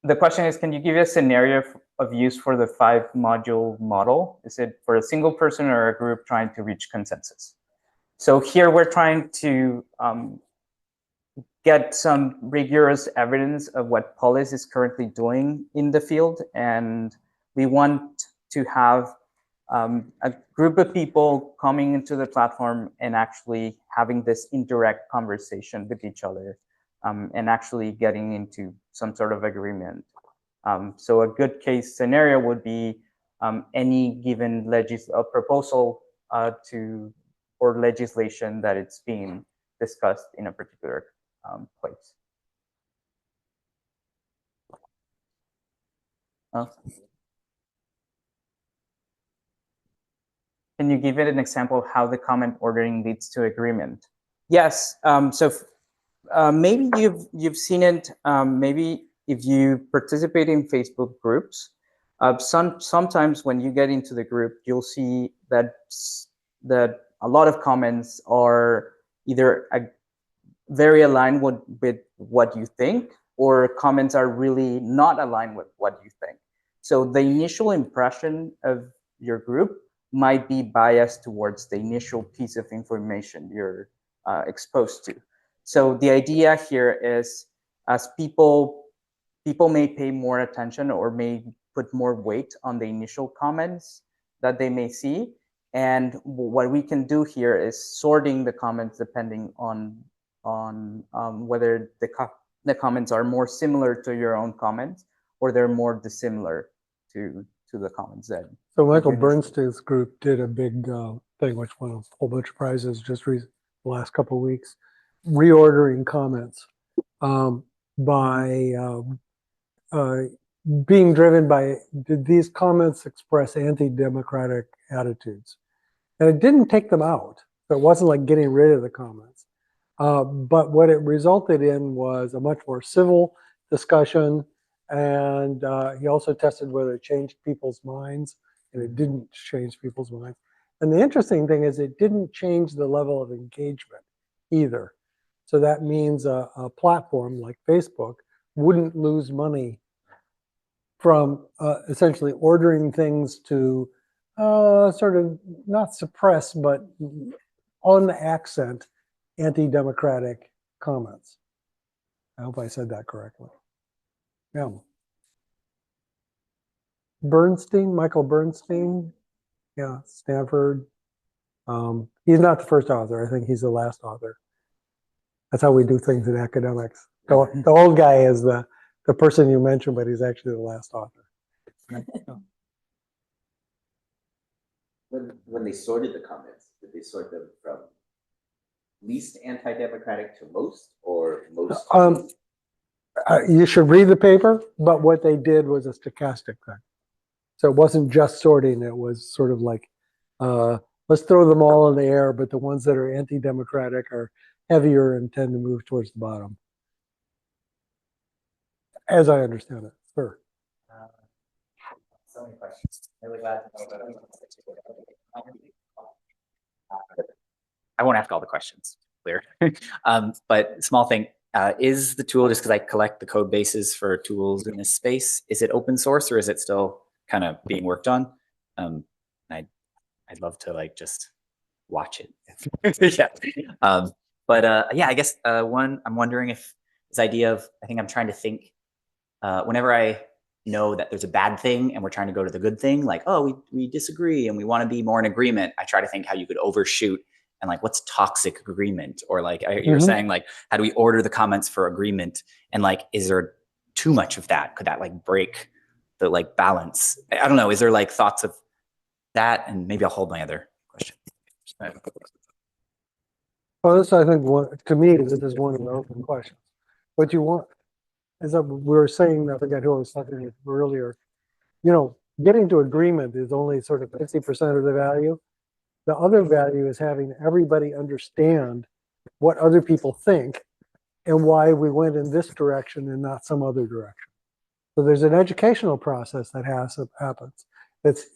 the question is, can you give a scenario of use for the 5-module model? Is it for a single person or a group trying to reach consensus? So here we're trying to get some rigorous evidence of what Polis is currently doing in the field. And we want to have a group of people coming into the platform and actually having this indirect conversation with each other and actually getting into some sort of agreement. So a good case scenario would be any given proposal or legislation that it's being discussed in a particular place. Can you give it an example of how the comment ordering leads to agreement? Yes. Maybe you've seen it. Maybe if you participate in Facebook groups, sometimes when you get into the group, you'll see that a lot of comments are either very aligned with what you think, or comments are really not aligned with what you think. So the initial impression of your group might be biased towards the initial piece of information you're exposed to. So the idea here is, as people may pay more attention or may put more weight on the initial comments that they may see, And what we can do here is sorting the comments depending on whether the comments are more similar to your own comments or they're more dissimilar to the comments that.
So Michael Bernstein's group did a big thing, which won a whole bunch of prizes just the last couple of weeks, reordering comments by being driven by, did these comments express anti-democratic attitudes? And it didn't take them out. So it wasn't like getting rid of the comments. But what it resulted in was a much more civil discussion. And he also tested whether it changed people's minds, and it didn't change people's minds. And the interesting thing is it didn't change the level of engagement either. So that means a platform like Facebook wouldn't lose money from essentially ordering things to sort of not suppress, but on the accent anti-democratic comments. I hope I said that correctly. Yeah. Bernstein, Michael Bernstein, yeah, Stanford. He's not the first author. I think he's the last author. That's how we do things in academics. The old guy is the person you mentioned, but he's actually the last author.
When they sorted the comments, did they sort them from least anti-democratic to most, or most?
You should read the paper, but what they did was a stochastic thing. So it wasn't just sorting. It was sort of like, let's throw them all in the air, but the ones that are anti-democratic are heavier and tend to move towards the bottom. As I understand it, sure.
So many questions. Really glad to know that. I won't ask all the questions, clear. But small thing, is the tool, just because I collect the code bases for tools in this space, is it open source or is it still kind of being worked on? I'd love to like just watch it. Yeah. Yeah, I guess one, I'm wondering if this idea of, I think I'm trying to think, whenever I know that there's a bad thing and we're trying to go to the good thing, like, oh, we disagree and we want to be more in agreement, I try to think how you could overshoot and like, what's toxic agreement? Or like, you're saying like, how do we order the comments for agreement? And like, is there too much of that? Could that like break the like balance? I don't know. Is there like thoughts of that? And maybe I'll hold my other question.
Well, this, I think, to me, this is one of the open questions. What you want, as we were saying, I forget who I was talking to earlier, getting to agreement is only sort of 50% of the value. The other value is having everybody understand what other people think and why we went in this direction and not some other direction. So there's an educational process that happens that's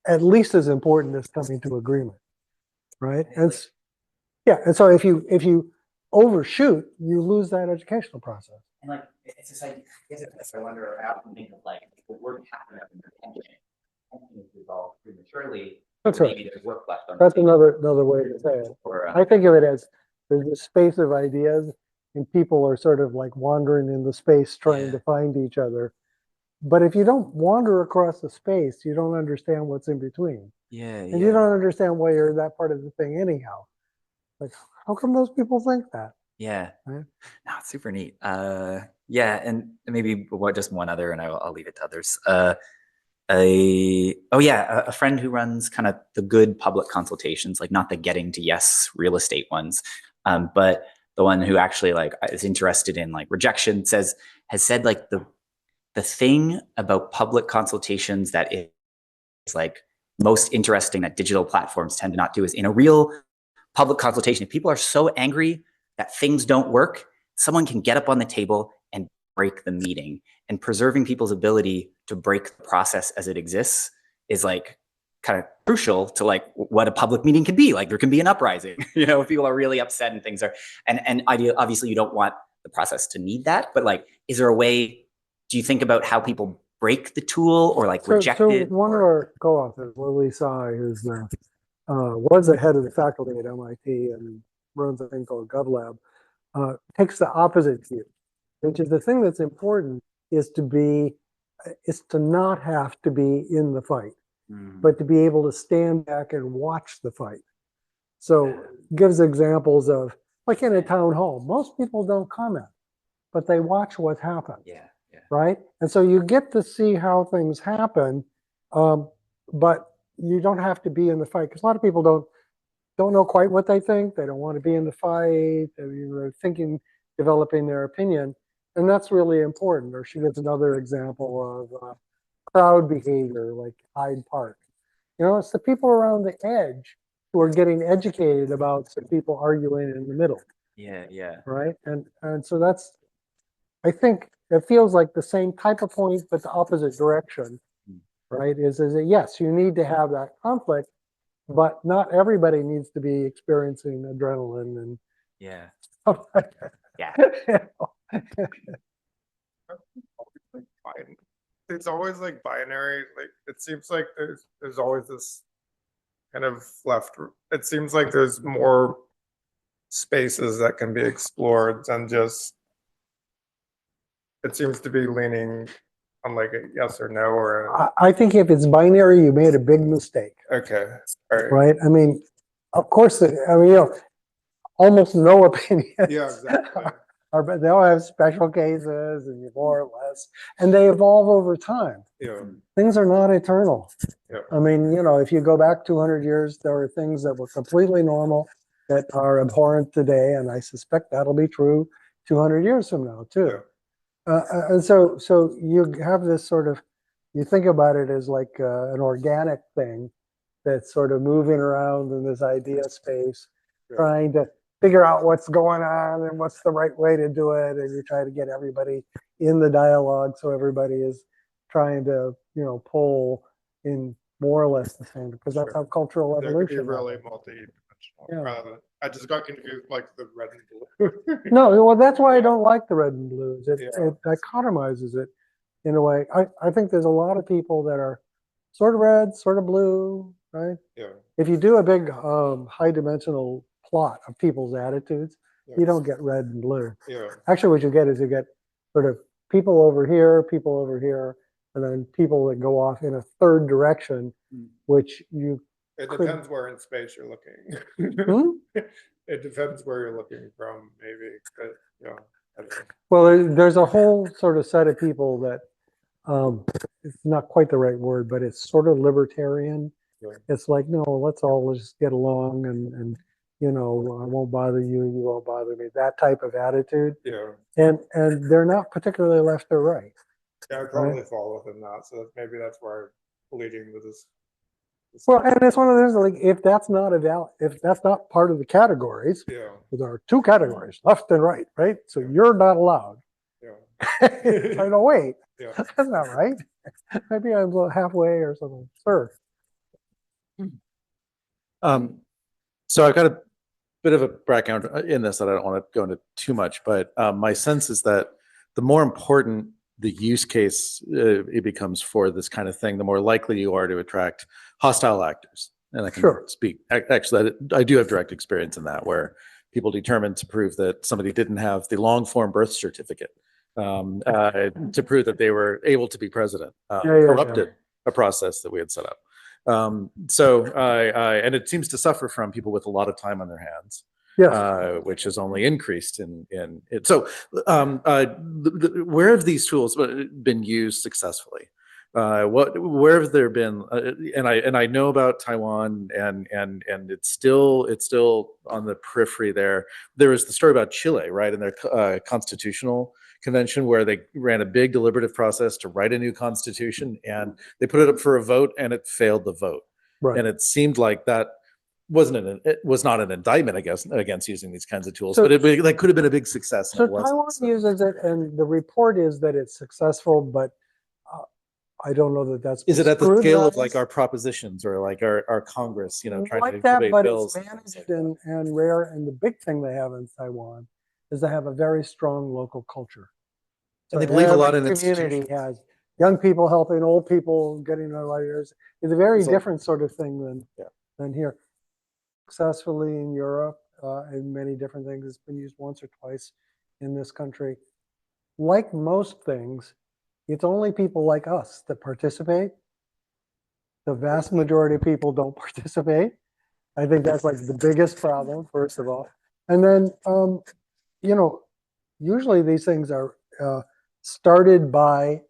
at least as important as coming to agreement, right? And so if you overshoot, you lose that educational process.
And like, it's just like, I wonder, I often think of like, the word pattern of intention. Intention is resolved prematurely.
That's right.
Maybe there's work left on.
That's another way to say it.
Or,
I think of it as there's a space of ideas and people are sort of like wandering in the space trying to find each other. But if you don't wander across the space, you don't understand what's in between. And you don't understand why you're that part of the thing anyhow. Like, how come those people think that?
Yeah.
Right?
No, it's super neat. Yeah, and maybe just one other, and I'll leave it to others. A friend who runs kind of the good public consultations, like not the getting to yes real estate ones, but the one who actually like is interested in like rejection has said like the thing about public consultations that is like most interesting that digital platforms tend to not do is in a real public consultation, if people are so angry that things don't work, someone can get up on the table and break the meeting. And preserving people's ability to break the process as it exists is like kind of crucial to like what a public meeting can be. Like there can be an uprising, if people are really upset and things are, and obviously you don't want the process to need that, but like, is there a way, do you think about how people break the tool or like reject it?
So one of our co-authors, Lily Tsai, is was the head of the faculty at MIT and runs a thing called GovLab, takes the opposite view, which is the thing that's important is to not have to be in the fight. but to be able to stand back and watch the fight. So gives examples of, like in a town hall, most people don't comment, but they watch what happens.
Yeah.
Right? And so you get to see how things happen, but you don't have to be in the fight, because a lot of people don't know quite what they think. They don't want to be in the fight. They're thinking, developing their opinion, and that's really important. Or she gives another example of crowd behavior, like Hyde Park. It's the people around the edge who are getting educated about the people arguing in the middle.
Yeah.
Right? And so that's, I think it feels like the same type of point, but the opposite direction, right? Is that yes, you need to have that conflict, but not everybody needs to be experiencing adrenaline and
Yeah.
stuff like that.
Yeah.
It's always like binary. Like it seems like there's always this kind of left. It seems like there's more spaces that can be explored than just. It seems to be leaning on like a yes or no or
I think if it's binary, you made a big mistake,
okay. All right.
right? I mean, of course, almost no opinions
Yeah, exactly.
but they all have special cases and more or less, and they evolve over time.
Yeah.
Things are not eternal.
Yeah.
I mean, if you go back 200 years, there are things that were completely normal that are abhorrent today, and I suspect that'll be true 200 years from now too.
Yeah.
And so you have this sort of, you think about it as like an organic thing that's sort of moving around in this idea space,
Yeah.
trying to figure out what's going on and what's the right way to do it, and you try to get everybody in the dialogue, so everybody is trying to pull in more or less the same, because that's how cultural
That could be
evolution
really
happens.
multi-dimensional.
Yeah.
I just got confused like the red and blue.
No, well, that's why I don't like the red and blues. It
Yeah.
dichotomizes it in a way. I think there's a lot of people that are sort of red, sort of blue, right?
Yeah.
If you do a big high dimensional plot of people's attitudes,
Yeah.
you don't get red and blue.
Yeah.
Actually, what you get is you get sort of people over here, and then people that go off in a third direction, which you
It
could-
depends where in space you're looking.
Hmm?
It depends where you're looking from, maybe. But, yeah. I don't know.
Well, there's a whole sort of set of people that it's not quite the right word, but it's sort of libertarian.
Yeah.
It's like, no, let's all just get along and I won't bother you, you won't bother me, that type of attitude.
Yeah.
And they're not particularly left or right.
Yeah, I probably fall within that. So maybe that's where I'm leading with this.
Well, and it's one of those, like, if that's not if that's not part of the categories,
Yeah.
there are two categories, left and right, right? So you're not allowed.
Yeah.
I know, wait,
Yeah.
that's not right. Maybe I'm halfway or something. Sir.
So I've got a bit of a background in this that I don't want to go into too much, but my sense is that the more important the use case it becomes for this kind of thing, the more likely you are to attract hostile actors. And I can speak, actually, I do have direct experience in that, where people determined to prove that somebody didn't have the long form birth certificate to prove that they were able to be president, corrupted a process that we had set up. And it seems to suffer from people with a lot of time on their hands, which has only increased in it. So where have these tools been used successfully? Where have there been? And I know about Taiwan, and it's still on the periphery there. There was the story about Chile, right, in their constitutional convention, where they ran a big deliberative process to write a new constitution, and they put it up for a vote, and it failed the vote.
Right.
And it seemed like that it was not an indictment, I guess, against using these kinds of tools, but that could have been a big success.
So Taiwan uses it, and the report is that it's successful, but I don't know that that's.
Is it at the scale of like our propositions or like our Congress, trying to debate bills?
But it's managed and rare. And the big thing they have in Taiwan is they have a very strong local culture.
And they believe a lot in
community has young people helping old people getting their letters. It's a very different sort of thing than here. Successfully in Europe and many different things. It's been used once or twice in this country. Like most things, it's only people like us that participate. The vast majority of people don't participate. I think that's like the biggest problem, first of all. And then, you know, usually these things are started by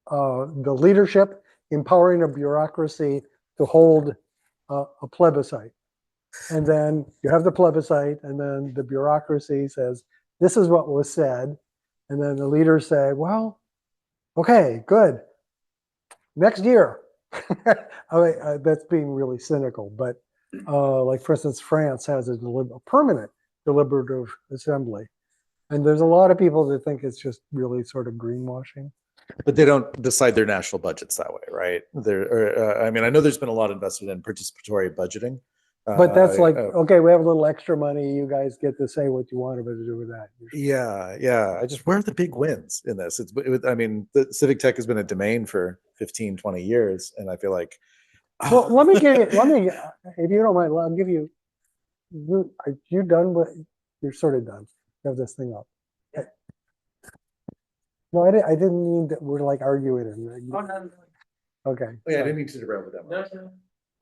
the leadership empowering a bureaucracy to hold a plebiscite. And then you have the plebiscite, and then the bureaucracy says, this is what was said. And then the leaders say, well, okay, good. Next year. I mean, that's being really cynical, but like for instance, France has a permanent deliberative assembly. And there's a lot of people that think it's just really sort of greenwashing.
But they don't decide their national budgets that way, right? I mean, I know there's been a lot invested in participatory budgeting.
But that's like, okay, we have a little extra money. You guys get to say what you want to do with that.
Yeah. where are the big wins in this? I mean, the civic tech has been a domain for 15, 20 years. And I feel like,
well, let me, if you don't mind, I'll give you, are you done with, you're sort of done. You have this thing up. No, I didn't mean that we're like arguing. Okay.
I didn't mean to derail the demo.
No.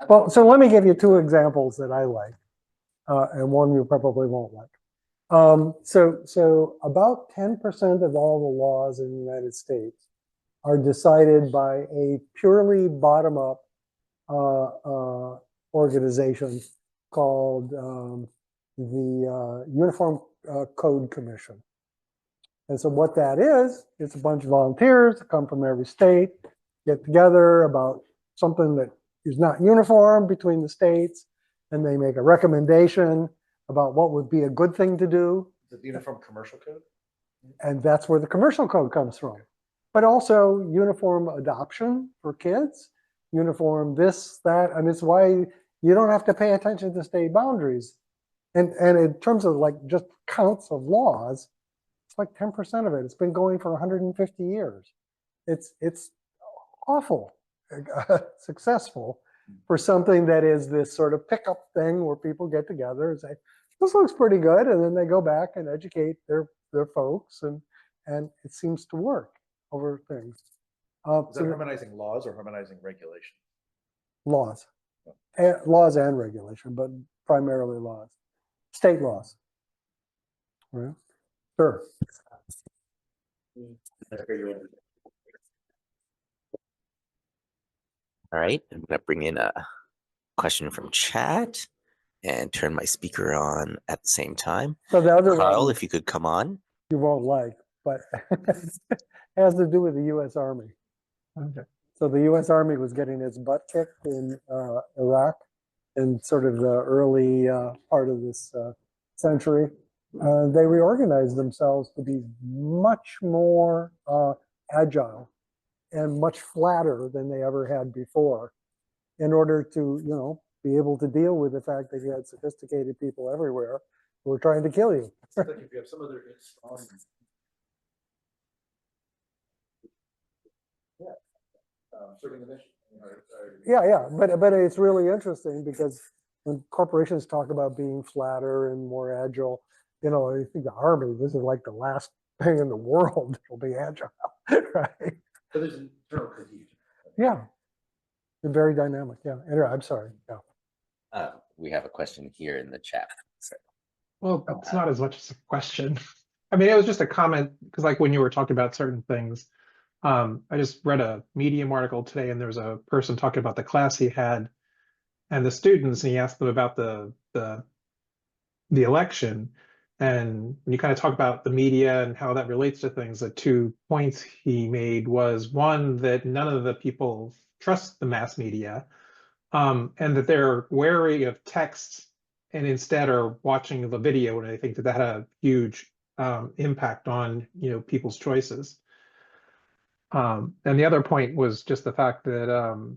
Well, so let me give you two examples that I like, and one you probably won't like. So about 10% of all the laws in the United States are decided by a purely bottom-up organization called the Uniform Code Commission. And so what that is, it's a bunch of volunteers that come from every state, get together about something that is not uniform between the states, and they make a recommendation about what would be a good thing to do.
The Uniform Commercial Code?
And that's where the commercial code comes from. But also uniform adoption for kids, uniform this, that, and it's why you don't have to pay attention to state boundaries. And in terms of like just counts of laws, it's like 10% of it. It's been going for 150 years. It's awful successful for something that is this sort of pickup thing where people get together and say, this looks pretty good. And then they go back and educate their folks, and it seems to work over things.
Is that harmonizing laws or harmonizing regulation?
Laws. Laws and regulation, but primarily laws. State laws. Right? Sure.
All right, I'm going to bring in a question from chat and turn my speaker on at the same time.
So the other
Carl,
one
if you could come on.
you won't like, but it has to do with the U.S. Army.
Okay.
So the U.S. Army was getting its butt kicked in Iraq in sort of the early part of this century. They reorganized themselves to be much more agile and much flatter than they ever had before, in order to, you know, be able to deal with the fact that you had sophisticated people everywhere who were trying to kill you.
Like if you have some other serving the mission.
Yeah, but it's really interesting because when corporations talk about being flatter and more agile, you know, I think the Army, this is like the last thing in the world that'll be agile, right?
But there's internal cohesion.
Yeah, they're very dynamic. Yeah, anyway, I'm sorry. Yeah.
We have a question here in the chat.
Well, it's not as much as a question. I mean, it was just a comment because, like, when you were talking about certain things, I just read a Medium article today, and there was a person talking about the class he had and the students, and he asked them about the election. And when you kind of talk about the media and how that relates to things, the 2 points he made was, one, that none of the people trust the mass media, and that they're wary of text and instead are watching the video, and I think that had a huge impact on, you know, people's choices. And the other point was just the fact that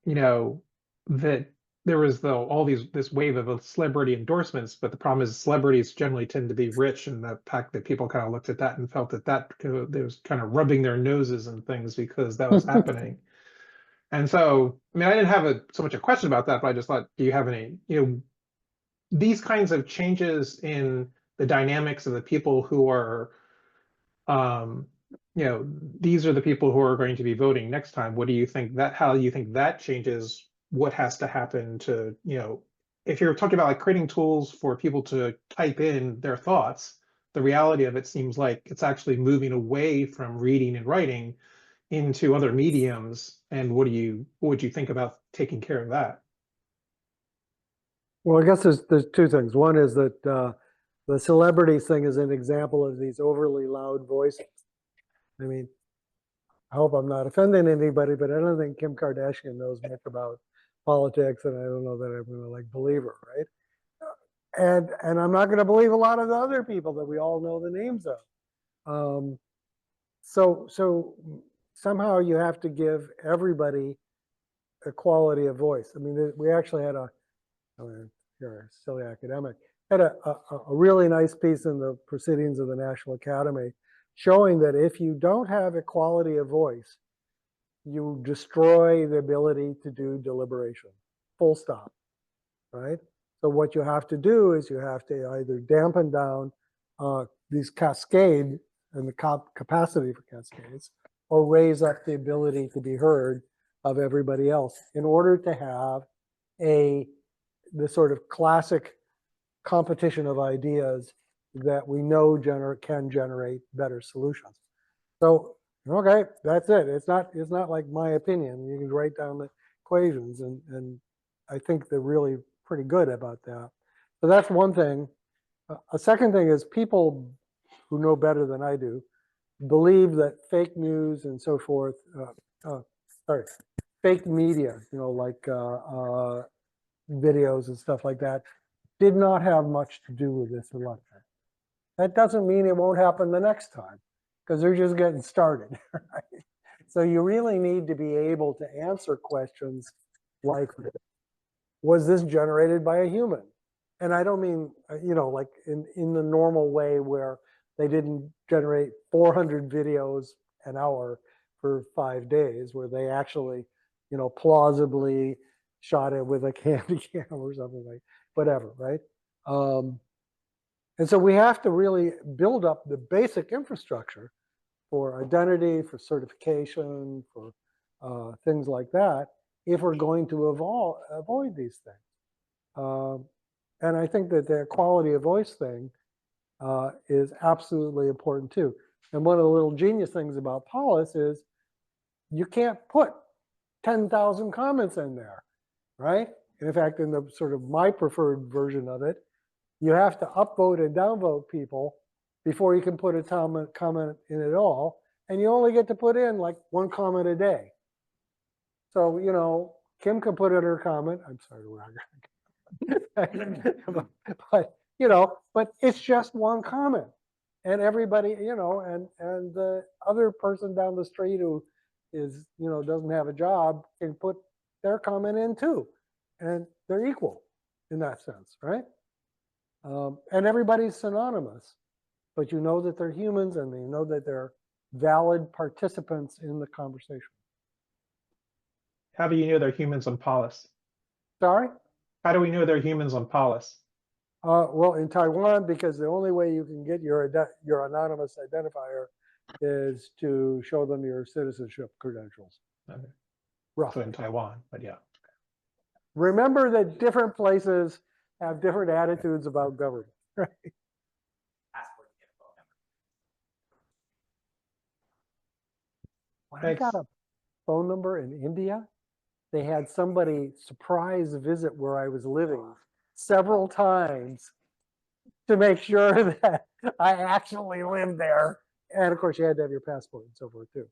you know, that there was all this wave of celebrity endorsements, but the problem is celebrities generally tend to be rich, and the fact that people kind of looked at that and felt that they was kind of rubbing their noses and things because that was happening. And so, I mean, I didn't have so much a question about that, but I just thought, do you have any, you know, these kinds of changes in the dynamics of the people who are you know, these are the people who are going to be voting next time. What do you think that, how do you think that changes what has to happen to, you know, if you're talking about like creating tools for people to type in their thoughts, the reality of it seems like it's actually moving away from reading and writing into other mediums. And what would you think about taking care of that?
Well, I guess there's two things. One is that the celebrities thing is an example of these overly loud voices. I mean, I hope I'm not offending anybody, but I don't think Kim Kardashian knows much about politics, and I don't know that I'm going to like believe her, right? And I'm not going to believe a lot of the other people that we all know the names of. So somehow you have to give everybody equality of voice. I mean, we actually had I mean, you're a silly academic, had a really nice piece in the Proceedings of the National Academy showing that if you don't have equality of voice, you destroy the ability to do deliberation, full stop, right? So what you have to do is you have to either dampen down these cascade and the capacity for cascades, or raise up the ability to be heard of everybody else in order to have the sort of classic competition of ideas that we know can generate better solutions. So, okay, that's it. It's not like my opinion. You can write down the equations, and I think they're really pretty good about that. So that's one thing. A second thing is people who know better than I do believe that fake news and so forth, fake media, you know, like videos and stuff like that, did not have much to do with this election. That doesn't mean it won't happen the next time, because they're just getting started, right? So you really need to be able to answer questions like, was this generated by a human? And I don't mean, you know, like in the normal way where they didn't generate 400 videos an hour for 5 days, where they actually, you know, plausibly shot it with a candy cam or something like whatever, right? And so we have to really build up the basic infrastructure for identity, for certification, for things like that, if we're going to avoid these things. And I think that the equality of voice thing is absolutely important too. And one of the little genius things about Polis is you can't put 10,000 comments in there, right? In fact, in the sort of my preferred version of it, you have to upvote and downvote people before you can put a comment in at all. And you only get to put in like 1 comment a day. So, you know, Kim can put in her comment. I'm sorry to rag. But, you know, but it's just 1 comment. And everybody, you know, and the other person down the street who is, you know, doesn't have a job can put their comment in too. And they're equal in that sense, right? And everybody's synonymous, but you know that they're humans and you know that they're valid participants in the conversation.
How do you know they're humans on Polis?
Sorry?
How do we know they're humans on Polis?
Well, in Taiwan, because the only way you can get your anonymous identifier is to show them your citizenship credentials.
Okay.
Roughly.
So in Taiwan, but yeah.
Remember that different places have different attitudes about government, right? When I got a phone number in India, they had somebody surprise visit where I was living several times to make sure that I actually lived there. And of course, you had to have your passport and so forth too.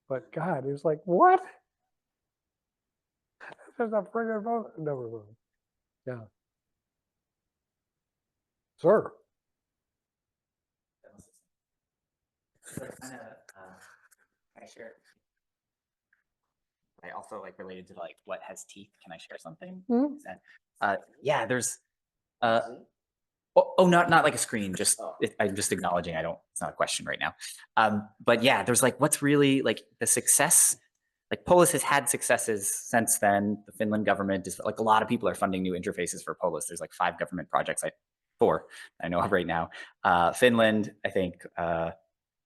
But God, it was like, what? There's a friggin' phone number. Yeah. Sir.
I share. I also like related to like what has teeth. Can I share something?
Mm-hmm.
Yeah, there's not like a screen, just I'm just acknowledging it's not a question right now. But yeah, there's like what's really like the success, like Polis has had successes since then. The Finland government is like a lot of people are funding new interfaces for Polis. There's like 5 government projects, 4 I know of right now. Finland, I think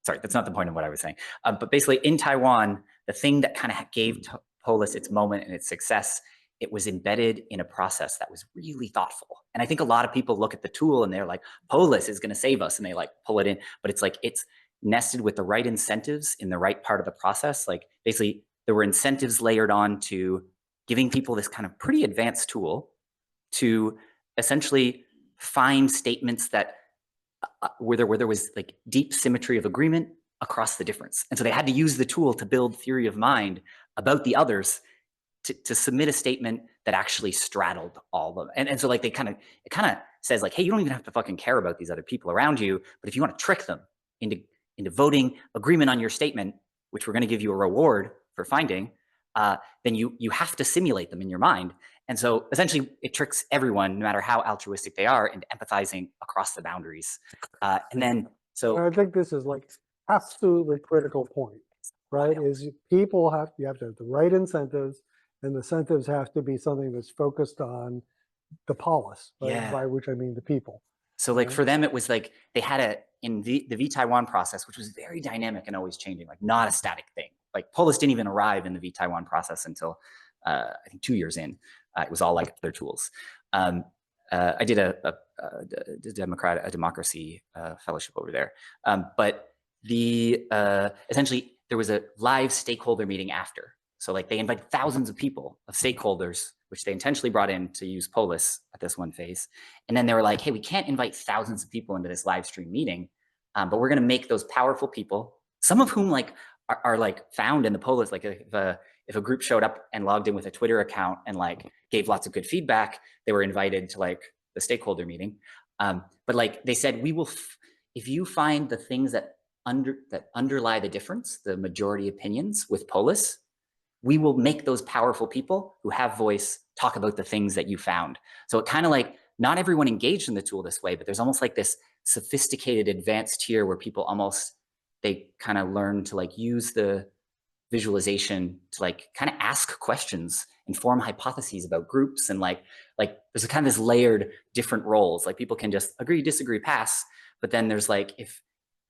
sorry, that's not the point of what I was saying. But basically in Taiwan, the thing that kind of gave Polis its moment and its success, it was embedded in a process that was really thoughtful. And I think a lot of people look at the tool and they're like, Polis is going to save us, and they like pull it in, but it's like, it's nested with the right incentives in the right part of the process. Like basically there were incentives layered on to giving people this kind of pretty advanced tool to essentially find statements that where there was like deep symmetry of agreement across the difference. And so they had to use the tool to build theory of mind about the others to submit a statement that actually straddled all of them. And so like it kind of says like, hey, you don't even have to fucking care about these other people around you, but if you want to trick them into voting agreement on your statement, which we're going to give you a reward for finding, then you have to simulate them in your mind. And so essentially it tricks everyone, no matter how altruistic they are, into empathizing across the boundaries. And then, so
I think this is like absolutely critical point, right? Is people you have to have the right incentives, and the incentives have to be something that's focused on the polis, right?
Yeah.
By which I mean the people.
So like for them, it was like they had in the V-Taiwan process, which was very dynamic and always changing, like not a static thing. Like Polis didn't even arrive in the V-Taiwan process until I think 2 years in. It was all like their tools. I did a democracy fellowship over there, but essentially there was a live stakeholder meeting after. So like they invited thousands of people, of stakeholders, which they intentionally brought in to use Polis at this one phase. And then they were like, hey, we can't invite thousands of people into this live stream meeting, but we're going to make those powerful people, some of whom like are like found in the Polis. Like if a group showed up and logged in with a Twitter account and like gave lots of good feedback, they were invited to like the stakeholder meeting. But like they said, we will, if you find the things that underlie the difference, the majority opinions with Polis, we will make those powerful people who have voice talk about the things that you found. So it kind of like, not everyone engaged in the tool this way, but there's almost like this sophisticated advanced tier where people they kind of learn to like use the visualization to like kind of ask questions and form hypotheses about groups. And like there's a kind of this layered different roles. Like people can just agree, disagree, pass. But then there's like,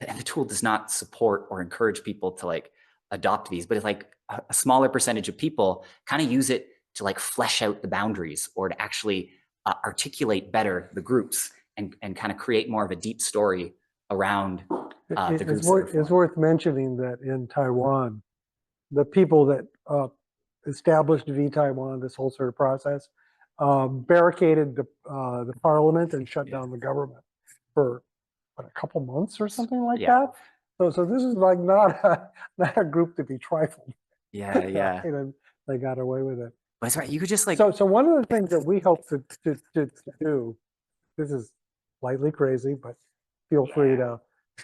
and the tool does not support or encourage people to like adopt these, but it's like a smaller percentage of people kind of use it to like flesh out the boundaries or to actually articulate better the groups and kind of create more of a deep story around the groups.
It's worth mentioning that in Taiwan, the people that established V-Taiwan, this whole sort of process, barricaded the parliament and shut down the government for a couple months or something like that. So this is like not a group to be trifled.
Yeah.
And they got away with it.
But it's right. You could just like.
So one of the things that we hope to do, this is slightly crazy, but feel free to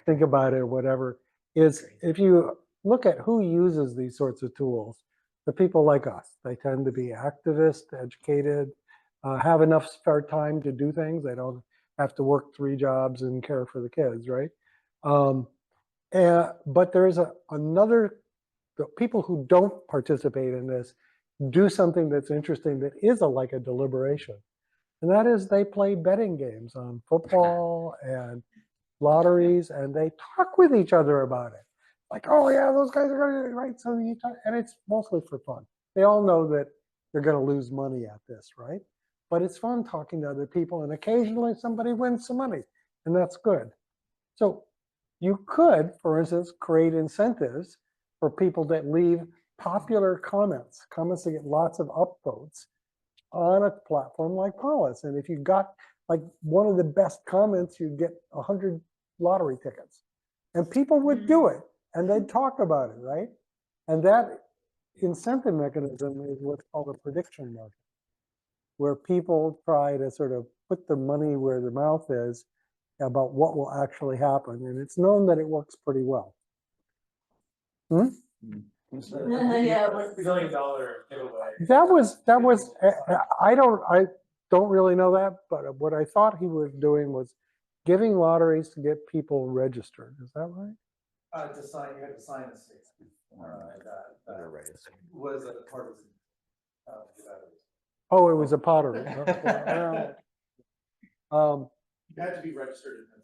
think about it or whatever, is if you look at who uses these sorts of tools, the people like us, they tend to be activists, educated, have enough spare time to do things. They don't have to work 3 jobs and care for the kids, right? But there's the people who don't participate in this do something that's interesting that is like a deliberation. And that is they play betting games on football and lotteries, and they talk with each other about it. Like, oh yeah, those guys are going to, right? So you talk, and it's mostly for fun. They all know that they're going to lose money at this, right? But it's fun talking to other people, and occasionally somebody wins some money, and that's good. So you could, for instance, create incentives for people that leave popular comments that get lots of upvotes on a platform like Polis. And if you got like one of the best comments, you'd get 100 lottery tickets. And people would do it, and they'd talk about it, right? And that incentive mechanism is what's called a prediction market, where people try to sort of put their money where their mouth is about what will actually happen. And it's known that it works pretty well.
Yeah,
$1 billion giveaway.
That was I don't really know that, but what I thought he was doing was giving lotteries to get people registered. Is that right?
To sign, you had to sign a statement. That was a part of
Oh, it was a pottery.
You had to be registered and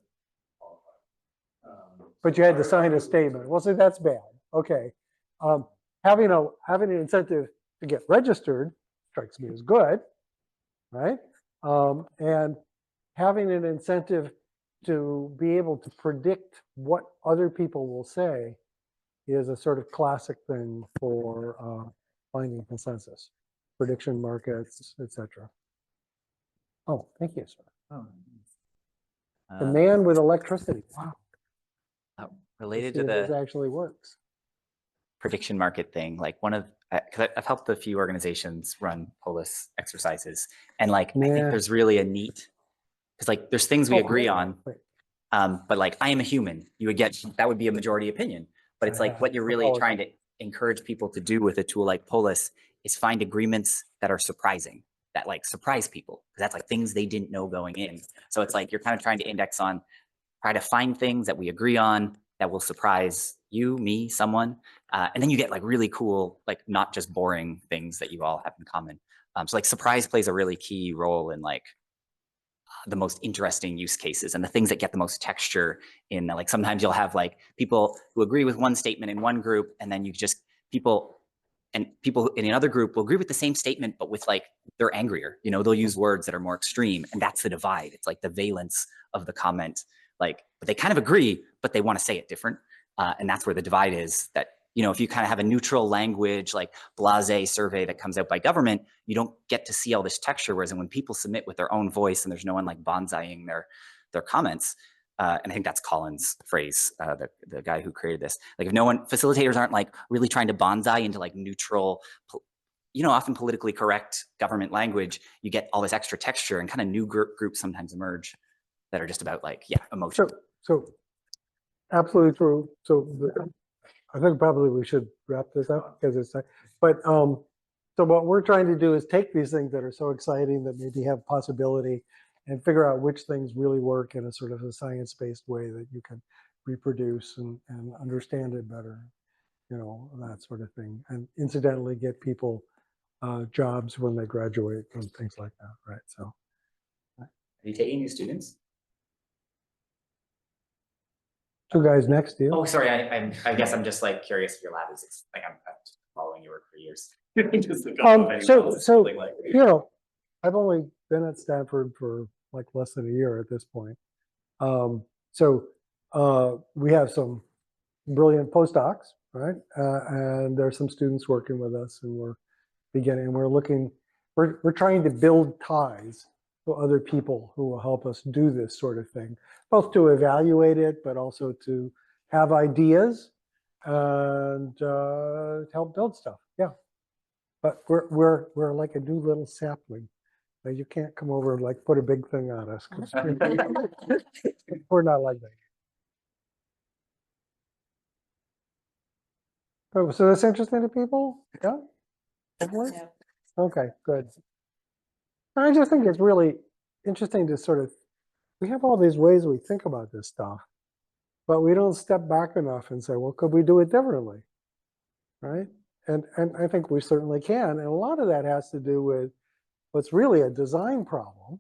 qualified.
but you had to sign a statement. Well, see, that's bad. Okay. Having an incentive to get registered strikes me as good, right? And having an incentive to be able to predict what other people will say is a sort of classic thing for finding consensus, prediction markets, etc. Oh, thank you, sir.
Oh,
The man with electricity. Wow.
related
See
to
if this
the
actually works.
prediction market thing, like one of, because I've helped a few organizations run polis exercises, and like I think
Yeah.
there's really a neat, because like there's things we
Oh,
agree
wait,
on,
wait.
but like I am a human, you would get, that would be a majority opinion, but it's like what you're really trying to encourage people to do with a tool like polis is find agreements that are surprising, that like surprise people, because that's like things they didn't know going in. So it's like you're kind of trying to index on, try to find things that we agree on that will surprise you, me, someone. And then you get like really cool, like not just boring things that you all have in common. So like surprise plays a really key role in like the most interesting use cases and the things that get the most texture in, like sometimes you'll have like people who agree with one statement in one group, and then you just people in another group will agree with the same statement, but with like, they're angrier, you know, they'll use words that are more extreme, and that's the divide. It's like the valence of the comment, like, but they kind of agree, but they want to say it different. And that's where the divide is, that, you know, if you kind of have a neutral language, like blase survey that comes out by government, you don't get to see all this texture. Whereas when people submit with their own voice and there's no one like bonsaiing their comments, and I think that's Colin's phrase, the guy who created this. Like if no one, facilitators aren't like really trying to bonsai into like neutral, you know, often politically correct government language, you get all this extra texture, and kind of new groups sometimes emerge that are just about like, yeah, emotion.
So absolutely true. So I think probably we should wrap this up because it's, but so what we're trying to do is take these things that are so exciting that maybe have possibility and figure out which things really work in a sort of a science-based way that you can reproduce and understand it better, you know, that sort of thing. And incidentally, get people jobs when they graduate and things like that, right? So.
Are you taking new students?
Two guys next to you.
Oh, sorry. I guess I'm just like curious if your lab is like, I'm just following your work for years.
So you know, I've only been at Stanford for like less than a year at this point. We have some brilliant postdocs, right? And there's some students working with us, and we're trying to build ties to other people who will help us do this sort of thing, both to evaluate it, but also to have ideas and help build stuff. Yeah, but we're like a new little sapling. You can't come over and like put a big thing on us. We're not like that. Oh, so that's interesting to people? Yeah? Hopefully?
Yeah.
Okay, good. I just think it's really interesting to sort of, we have all these ways we think about this stuff, but we don't step back enough and say, well, could we do it differently? Right? And I think we certainly can. And a lot of that has to do with what's really a design problem.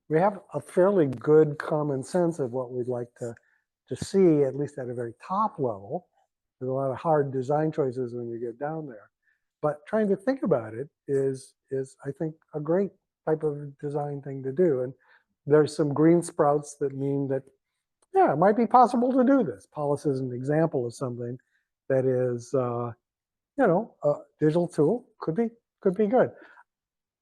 We have a fairly good common sense of what we'd like to see, at least at a very top level. There's a lot of hard design choices when you get down there. But trying to think about it is I think, a great type of design thing to do. And there's some green sprouts that mean that, yeah, it might be possible to do this. Polis is an example of something that is, you know, a digital tool could be good.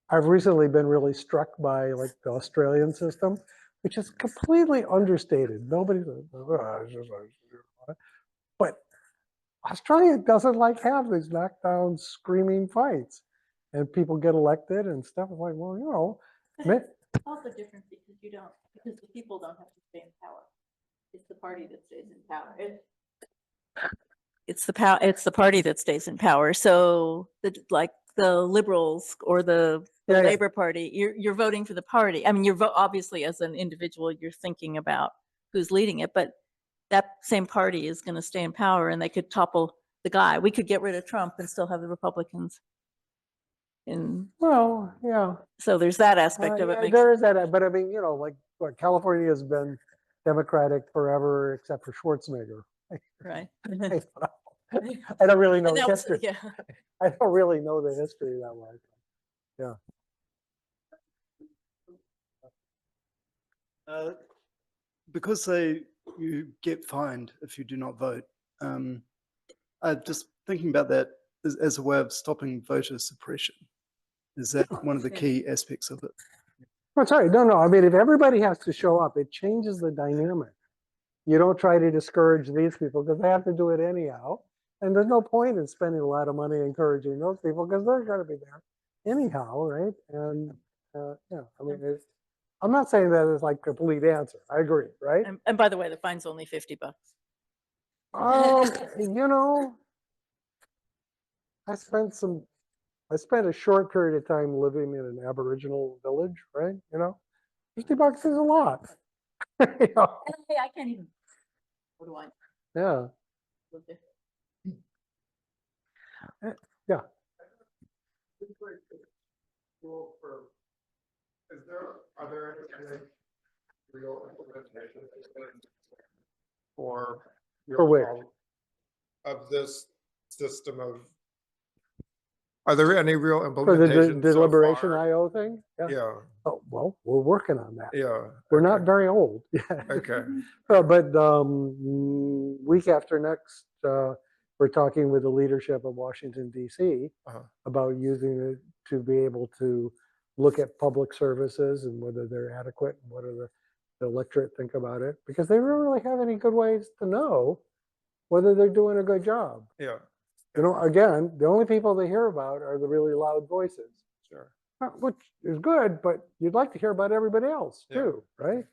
I've recently been really struck by like the Australian system, which is completely understated. Nobody's, but Australia doesn't like have these knockdown, screaming fights, and people get elected and stuff. It's like, well, you know,
It's also different because because the people don't have to stay in power. It's the party that stays in power. It's the party that stays in power. So the Liberals or the Labour Party, you're voting for the party. I mean, obviously as an individual, you're thinking about who's leading it, but that same party is going to stay in power, and they could topple the guy. We could get rid of Trump and still have the Republicans.
Well, yeah.
So there's that aspect of it.
There is that, but I mean, you know, like what California has been Democratic forever, except for Schwarzenegger.
Right.
I don't really know
And
the
that was-
history.
yeah.
I don't really know the history that way. Yeah.
Because you get fined if you do not vote. I'm just thinking about that as a way of stopping voter suppression. Is that one of the key aspects of it?
That's right. No, I mean, if everybody has to show up, it changes the dynamic. You don't try to discourage these people because they have to do it anyhow. And there's no point in spending a lot of money encouraging those people because they're going to be there anyhow, right? And yeah, I mean, I'm not saying that it's like a complete answer. I agree, right?
And by the way, the fine's only $50.
You know, I spent a short period of time living in an Aboriginal village, right? You know, $50 is a lot. You know?
Hey, I can't even. What do I?
Yeah. Yeah.
Are there any real implementations for
which?
of this system of? Are there any real
For the
implementations? so
deliberation
far?
IO thing?
Yeah.
Oh, well, we're working on that.
Yeah.
We're not
okay.
very old yet.
Okay.
But week after next, we're talking with the leadership of Washington, D.C. About using it to be able to look at public services and whether they're adequate and what do the electorate think about it. Because they don't really have any good ways to know whether they're doing a good job.
Yeah.
You know, again, the only people they hear about are the really loud voices.
Sure.
Which is good, but you'd like to hear about everybody else too, right?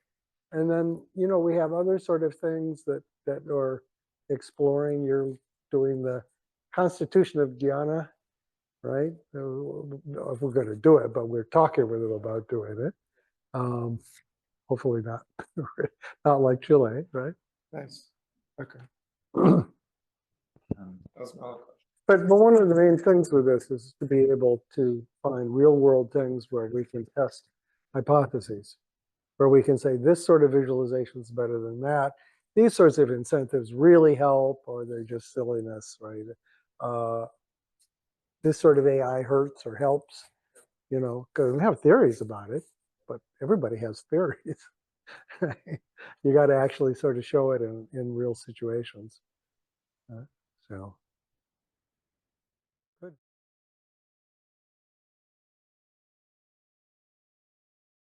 And then, you know, we have other sort of things that are exploring. You're doing the Constitution of Guyana, right? If we're going to do it, but we're talking with them about doing it. Hopefully not, not like Chile, right?
Nice. Okay. That's my other question.
But one of the main things with this is to be able to find real world things where we can test hypotheses, where we can say this sort of visualization is better than that. These sorts of incentives really help, or they're just silliness, right? This sort of AI hurts or helps, you know, because we have theories about it, but everybody has theories. You got to actually sort of show it in real situations. So.